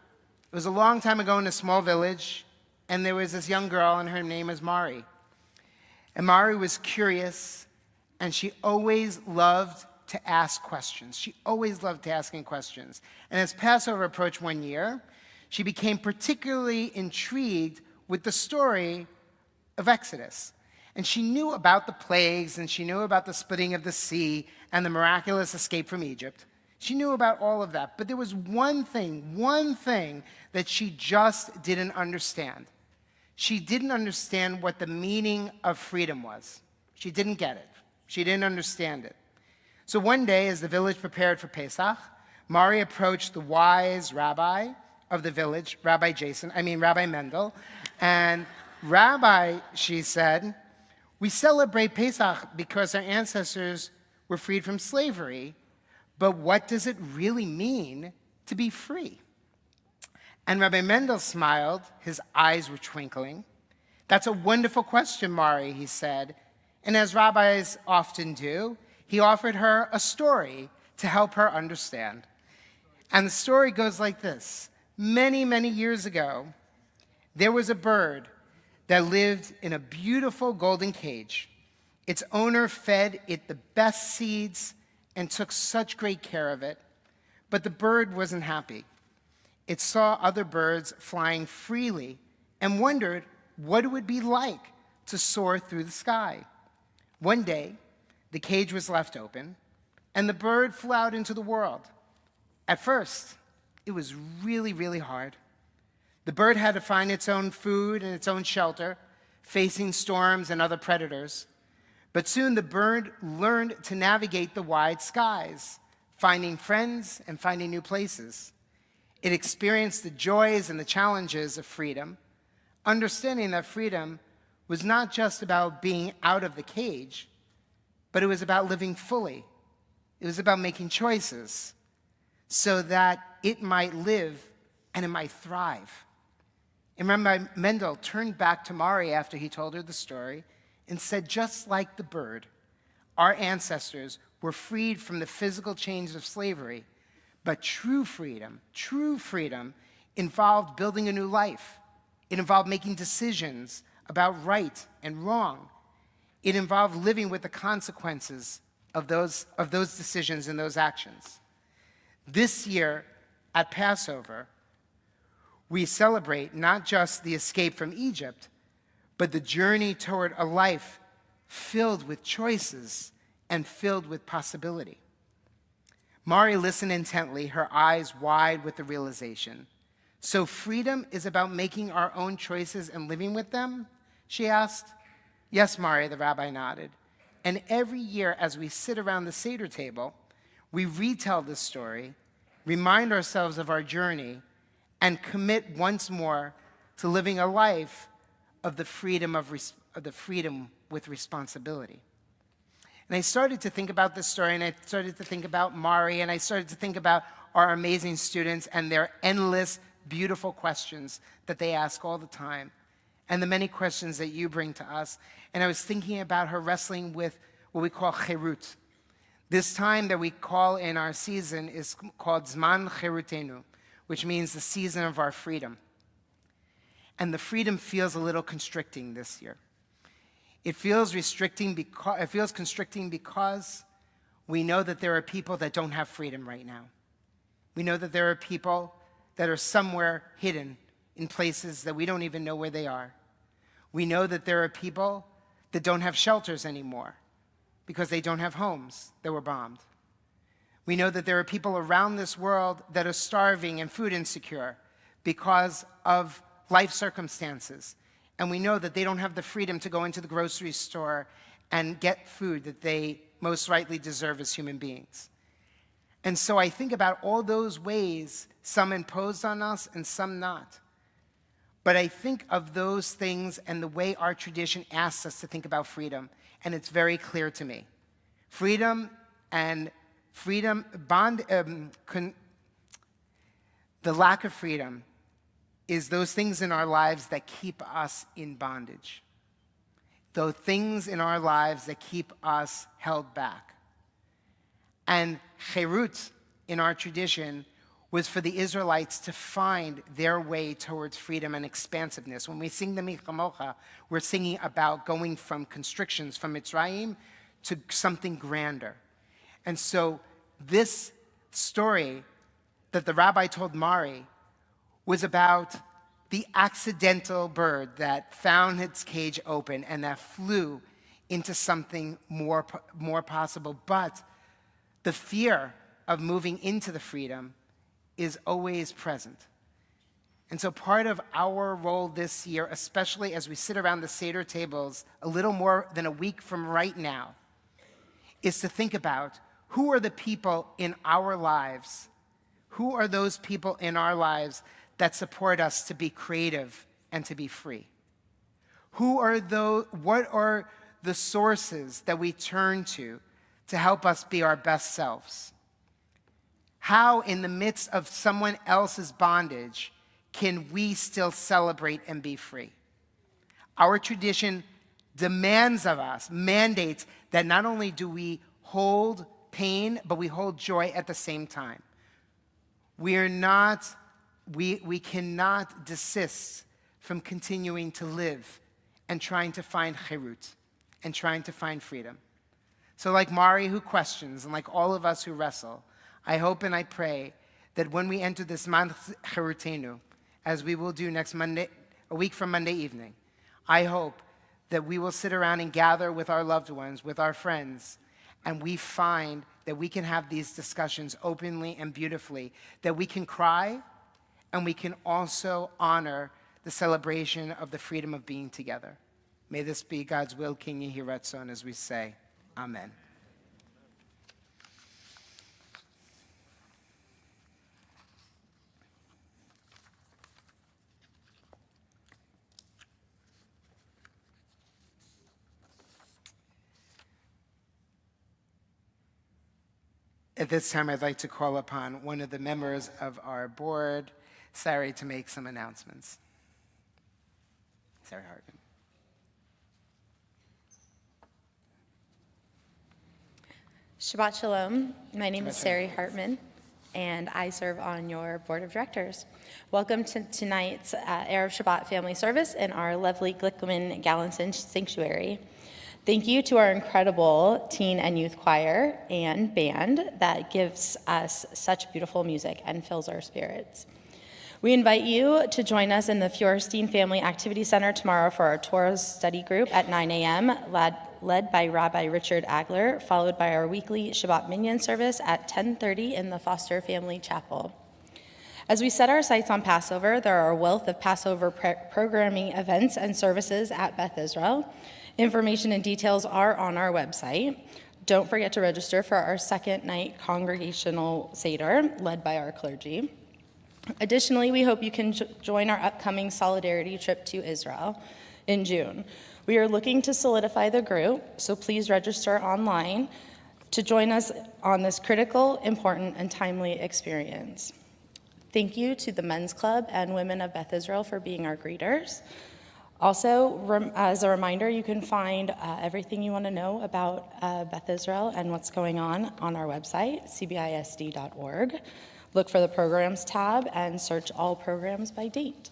It was a long time ago in a small village, and there was this young girl, and her name was Mari. And Mari was curious, and she always loved to ask questions. She always loved asking questions. And as Passover approached one year, she became particularly intrigued with the story of Exodus. And she knew about the plagues, and she knew about the splitting of the sea and the miraculous escape from Egypt. She knew about all of that. But there was one thing that she just didn't understand. She didn't understand what the meaning of freedom was. She didn't get it. She didn't understand it. So one day, as the village prepared for Pesach, Mari approached the wise rabbi of the village, Rabbi Mendel. And Rabbi, she said, we celebrate Pesach because our ancestors were freed from slavery, but what does it really mean to be free? And Rabbi Mendel smiled. His eyes were twinkling. That's a wonderful question, Mari, he said. And as rabbis often do, he offered her a story to help her understand. And the story goes like this. Many, many years ago, there was a bird that lived in a beautiful golden cage. Its owner fed it the best seeds and took such great care of it. But the bird wasn't happy. It saw other birds flying freely and wondered what it would be like to soar through the sky. One day, the cage was left open, and the bird flew out into the world. At first, it was really, really hard. The bird had to find its own food and its own shelter, facing storms and other predators. But soon the bird learned to navigate the wide skies, finding friends and finding new places. It experienced the joys and the challenges of freedom, understanding that freedom was not just about being out of the cage, but it was about living fully. It was about making choices so that it might live and it might thrive. And Rabbi Mendel turned back to Mari after he told her the story and said, just like the bird, our ancestors were freed from the physical chains of slavery, but true freedom involved building a new life. It involved making decisions about right and wrong. It involved living with the consequences of those decisions and those actions. This year at Passover, we celebrate not just the escape from Egypt, but the journey toward a life filled with choices and filled with possibility. Mari listened intently, her eyes wide with the realization. So freedom is about making our own choices and living with them? She asked. Yes, Mari, the rabbi nodded. And every year as we sit around the Seder table, we retell this story, remind ourselves of our journey, and commit once more to living a life of the freedom with responsibility. And I started to think about this story, and I started to think about Mari, and I started to think about our amazing students and their endless, beautiful questions that they ask all the time, and the many questions that you bring to us. And I was thinking about her wrestling with what we call cherut. This time that we call in our season is called Zman Cherutenu, which means the season of our freedom. And the freedom feels a little constricting this year. It feels constricting because we know that there are people that don't have freedom right now. We know that there are people that are somewhere hidden in places that we don't even know where they are. We know that there are people that don't have shelters anymore because they don't have homes that were bombed. We know that there are people around this world that are starving and food insecure because of life circumstances. And we know that they don't have the freedom to go into the grocery store and get food that they most rightly deserve as human beings. And so I think about all those ways, some imposed on us and some not. But I think of those things and the way our tradition asks us to think about freedom, and it's very clear to me. The lack of freedom is those things in our lives that keep us in bondage. Those things in our lives that keep us held back. And cherut in our tradition was for the Israelites to find their way towards freedom and expansiveness. When we sing the Michamocha, we're singing about going from constrictions from Mitzrayim to something grander. And so this story that the rabbi told Mari was about the accidental bird that found its cage open and that flew into something more possible. But the fear of moving into the freedom is always present. And so part of our role this year, especially as we sit around the Seder tables a little more than a week from right now, is to think about who are the people in our lives, who are those people in our lives that support us to be creative and to be free? What are the sources that we turn to help us be our best selves? How, in the midst of someone else's bondage, can we still celebrate and be free? Our tradition demands of us, mandates that not only do we hold pain, but we hold joy at the same time. We cannot desist from continuing to live and trying to find chirut and trying to find freedom. So like Mari who questions, and like all of us who wrestle, I hope and I pray that when we enter this month chirutenu, as we will do next Monday, a week from Monday evening, I hope that we will sit around and gather with our loved ones, with our friends, and we find that we can have these discussions openly and beautifully, that we can cry, and we can also honor the celebration of the freedom of being together. May this be God's will, King Yehi Ratzon, as we say, Amen. At this time, I'd like to call upon one of the members of our board, Sari, to make some announcements. Sari Hartman. Shabbat Shalom. My name is Sari Hartman, and I serve on your board of directors. Welcome to tonight's Erev Shabbat family service in our lovely Glickman Gallatin Sanctuary. Thank you to our incredible teen and youth choir and band that gives us such beautiful music and fills our spirits. We invite you to join us in the Feuerstein Family Activity Center tomorrow for our Torah study group at 9 a.m., led by Rabbi Richard Agler, followed by our weekly Shabbat Minyan service at 10:30 in the Foster Family Chapel. As we set our sights on Passover, there are a wealth of Passover programming events and services at Beth Israel. Information and details are on our website. Don't forget to register for our second night congregational Seder, led by our clergy. Additionally, we hope you can join our upcoming solidarity trip to Israel in June. We are looking to solidify the group, so please register online to join us on this critical, important, and timely experience. Thank you to the Men's Club and Women of Beth Israel for being our greeters. Also, as a reminder, you can find everything you want to know about Beth Israel and what's going on our website, cbisd.org. Look for the Programs tab and search all programs by date.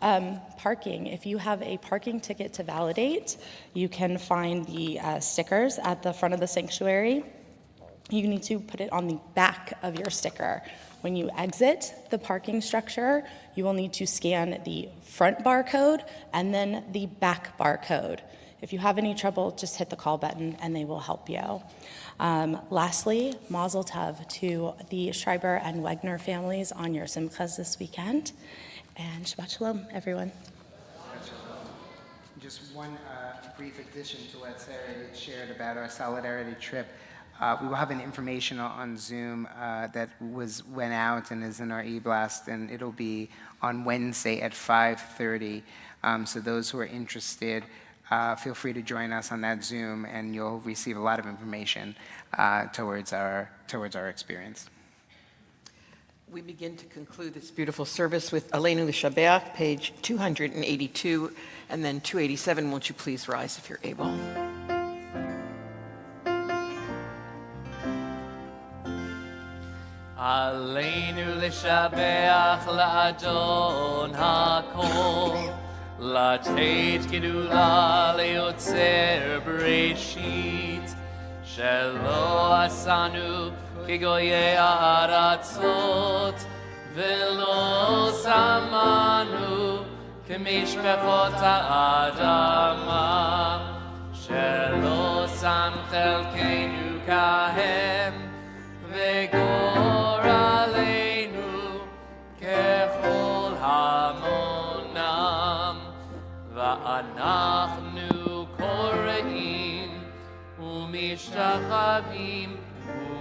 Parking. If you have a parking ticket to validate, you can find the stickers at the front of the sanctuary. You need to put it on the back of your sticker. When you exit the parking structure, you will need to scan the front barcode and then the back barcode. If you have any trouble, just hit the call button and they will help you. Lastly, Mazel Tov to the Schreiber and Wegner families on your Simchas this weekend. And Shabbat Shalom, everyone. Just one brief addition to what Sarah shared about our solidarity trip. We will have an informational on Zoom that went out and is in our e-blast, and it'll be on Wednesday at 5:30. So those who are interested, feel free to join us on that Zoom, and you'll receive a lot of information towards our experience. We begin to conclude this beautiful service with Aleinu L'Shabeach, page 282, and then 287. Won't you please rise if you're able? Aleinu L'Shabeach L'Adon HaKol, L'Teit Gedula Le'Yotzer Bereshit, Shelo Asanu Kigoye Aratzot, Velo Samanu Kemishpechot Ha'adama, Shelo Sam Chelkeinu Kahem, Vegor Aleinu Kechol Hamonam, Va'anachnu Koreim Umishtachavim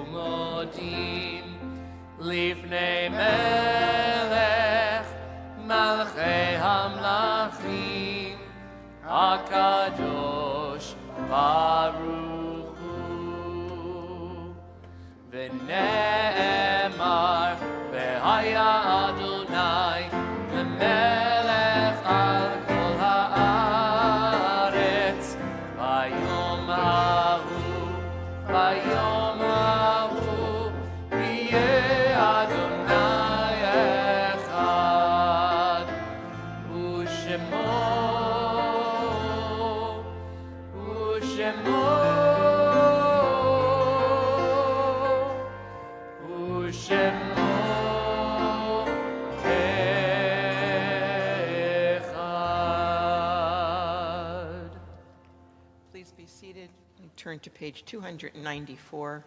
Umodim Lifnei Melech Malchei Hamlachim HaKadosh Baruch Hu V'ne'emar V'haya Adonai Melech al kol haaretz Vayom hahu Vayom hahu turn to page 294.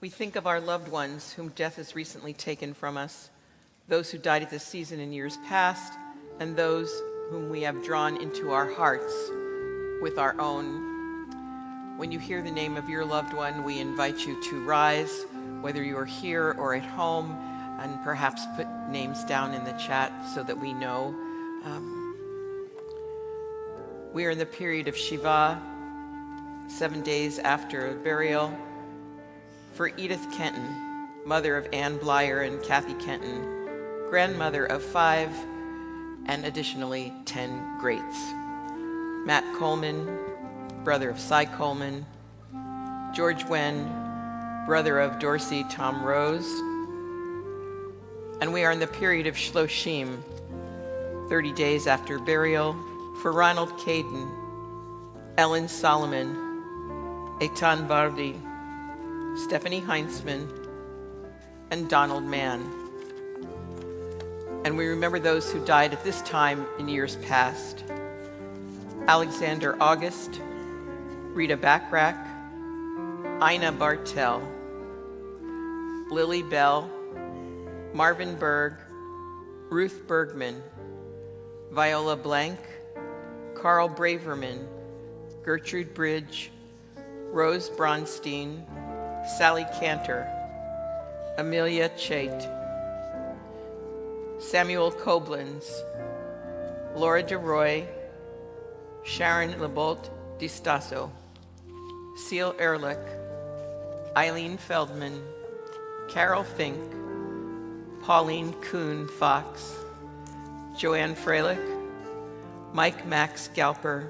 We think of our loved ones whom death has recently taken from us, those who died at this season in years past, and those whom we have drawn into our hearts with our own. When you hear the name of your loved one, we invite you to rise, whether you are here or at home, and perhaps put names down in the chat so that we know. We are in the period of Shiva, 7 days after burial, for Edith Kenton, mother of Ann Blyer and Kathy Kenton, grandmother of 5, and additionally 10 greats. Matt Coleman, brother of Cy Coleman, George Wen, brother of Dorsey Tom Rose, and we are in the period of Shloshim, 30 days after burial, for Ronald Caden, Ellen Solomon, Eitan Bardi, Stephanie Heinzman, and Donald Mann. And we remember those who died at this time in years past. Alexander August, Rita Backrack, Ina Bartel, Lily Bell, Marvin Berg, Ruth Bergman, Viola Blank, Carl Braverman, Gertrude Bridge, Rose Bronstein, Sally Cantor, Amelia Chait, Samuel Koblenz, Laura DeRoy, Sharon Lebolt DiStasso, Seal Ehrlich, Eileen Feldman, Carol Fink, Pauline Kuhn Fox, Joanne Freilich, Mike Max Galper,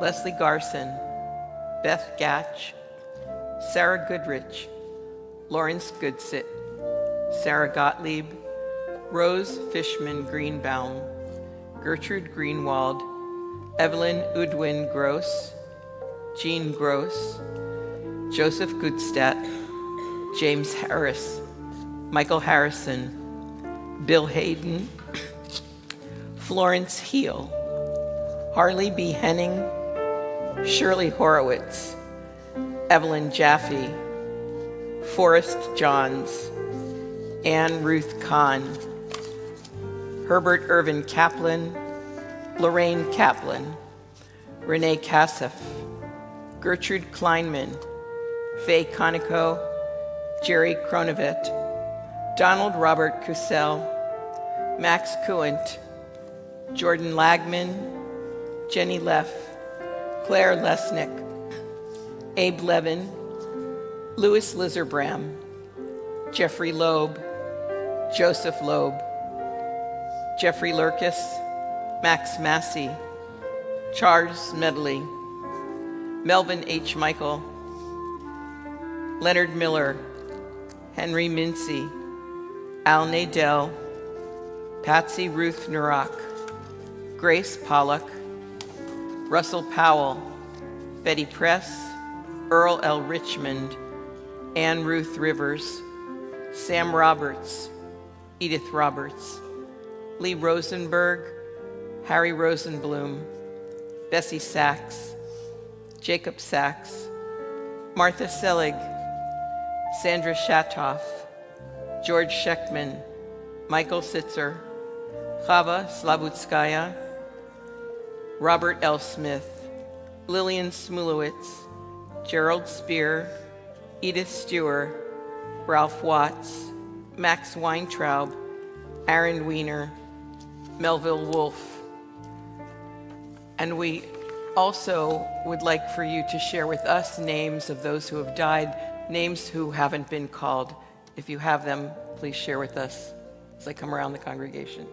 Leslie Garson, Beth Gatch, Sarah Goodrich, Lawrence Goodsit, Sarah Gottlieb, Rose Fishman Greenbaum, Gertrude Greenwald, Evelyn Udwin Gross, Jean Gross, Joseph Goodstadt, James Harris, Michael Harrison, Bill Hayden, Florence Heel, Harley B. Henning, Shirley Horowitz, Evelyn Jaffe, Forrest Johns, Anne Ruth Kahn, Herbert Irvin Kaplan, Lorraine Kaplan, Renee Kassif, Gertrude Kleinman, Faye Conoco, Jerry Cronovet, Donald Robert Cussell, Max Kuent, Jordan Lagman, Jenny Leff, Claire Lesnick, Abe Levin, Louis Lizzerbram, Jeffrey Loeb, Joseph Loeb, Jeffrey Lurkis, Max Massey, Charles Medley, Melvin H. Michael, Leonard Miller, Henry Mincy, Al Nadell, Patsy Ruth Nurak, Grace Pollock, Russell Powell, Betty Press, Earl L. Richmond, Ann Ruth Rivers, Sam Roberts, Edith Roberts, Lee Rosenberg, Harry Rosenblum, Bessie Sachs, Jacob Sachs, Martha Selig, Sandra Shatoff, George Sheckman, Michael Sitzer, Chava Slavutskaya, Robert L. Smith, Lillian Smulowitz, Gerald Spear, Edith Stewart, Ralph Watts, Max Weintraub, Aaron Weiner, Melville Wolfe. And we also would like for you to share with us names of those who have died, names who haven't been called. If you have them, please share with us as I come around the congregation.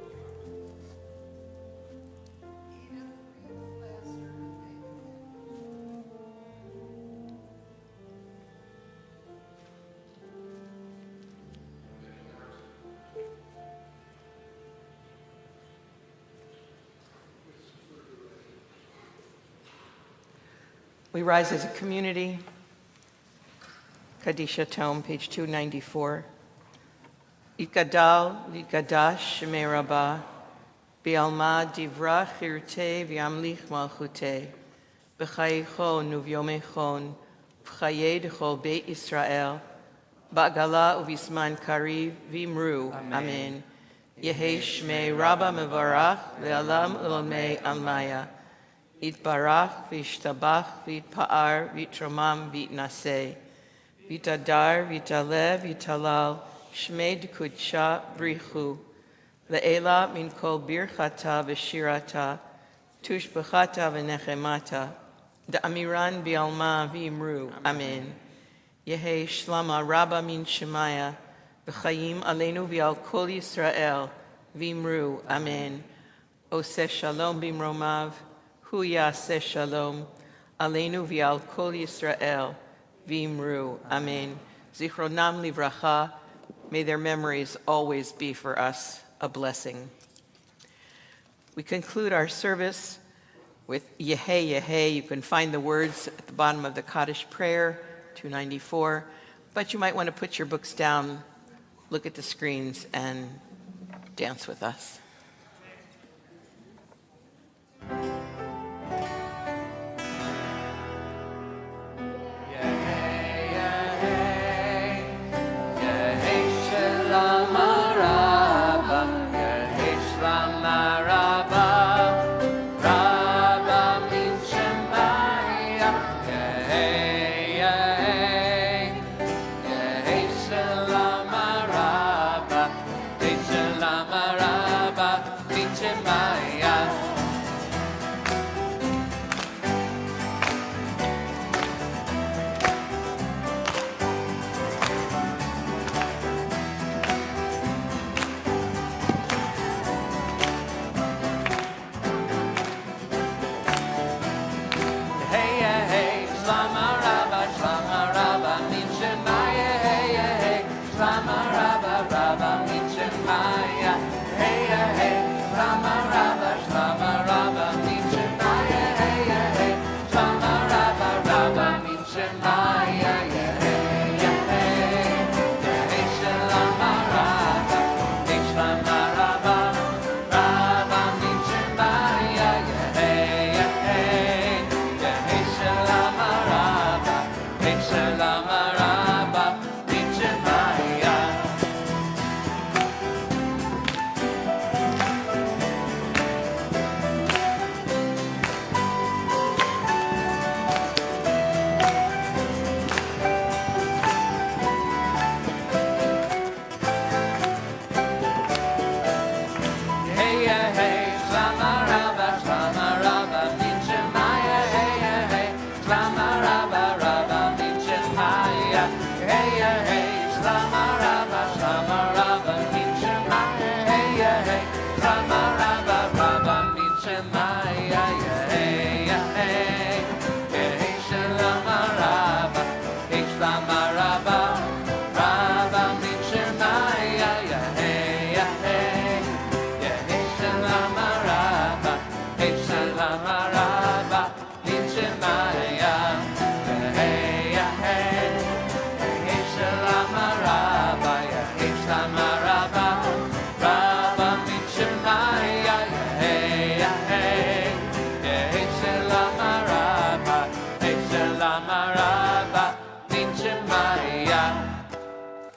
We rise as a community. Kaddish Tome, page 294. Yitgadal, Yitgadash, Shemei Rabbah, Bi'alma Divra Chirte V'yamlich Malchute, b'chayechon uvyomechon, v'chaye d'chol Beit Israel, ba'gala uvisman kariv v'imru. Amen. Yehi shmei Rabba mevarach le'alam u'lamei almaya. Yitbarach v'yishtabach v'yitpa'ar v'yitromam v'yitnaseh. V'yitadar v'yitalev v'yitalal shmei d'kudsha brichu. Le'ela min kol birchata v'shirata tushbachata v'nechemata. Da'amiran bi'alma v'yimru. Amen. Yehi shlama Rabba min shemaya v'chayim aleinu v'al kol Yisrael v'yimru. Amen. Oseh shalom b'mromav hu yaseh shalom aleinu v'al kol Yisrael v'yimru. Amen. Zichronam livracha. May their memories always be for us a blessing. We conclude our service with Yehei Yehei. You can find the words at the bottom of the Kaddish prayer, 294. But you might want to put your books down, look at the screens, and dance with us.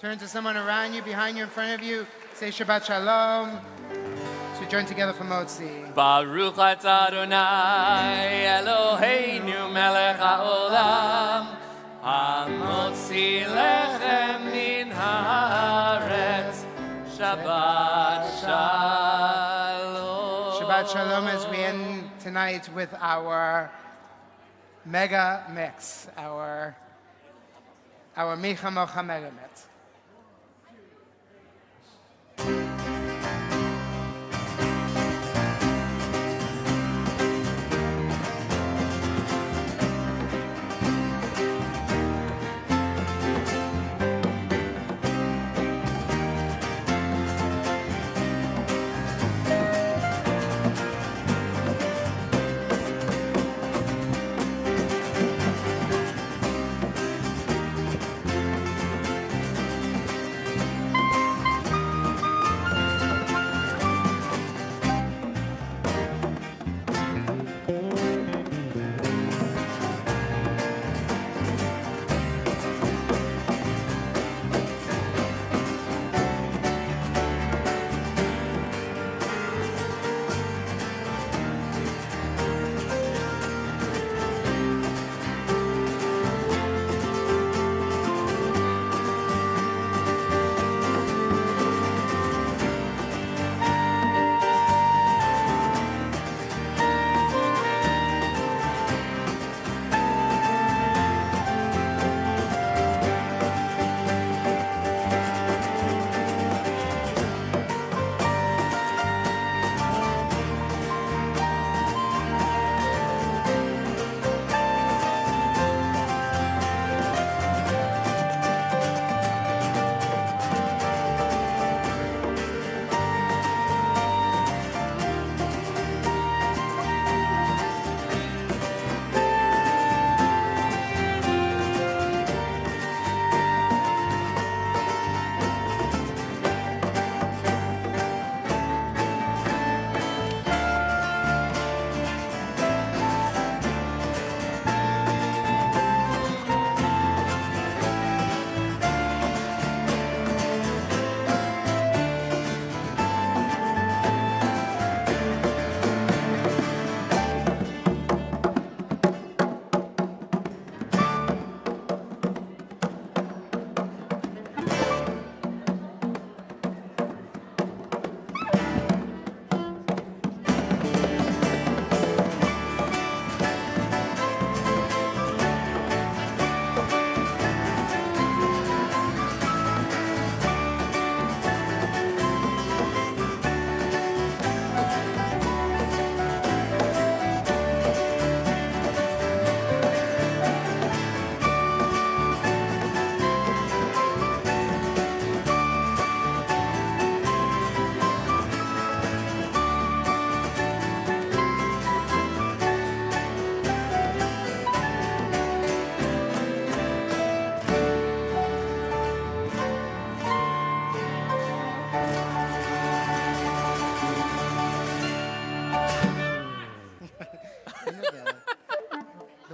Turn to someone around you, behind you, in front of you. Say Shabbat Shalom. So join together for Motzi. Baruch atah Adonai Eloheinu melech haolam hamotzi lechem min haaretz. Shabbat Shalom. Shabbat Shalom as we end tonight with our mega mix, our Micha Mocha mega mix.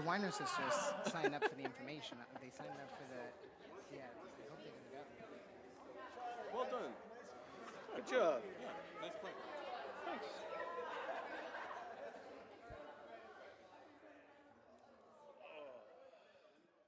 Weiner sisters signed up for the information. They signed up for the, yeah, I hope they're going to go. Well done. Good job. Yeah, nice play.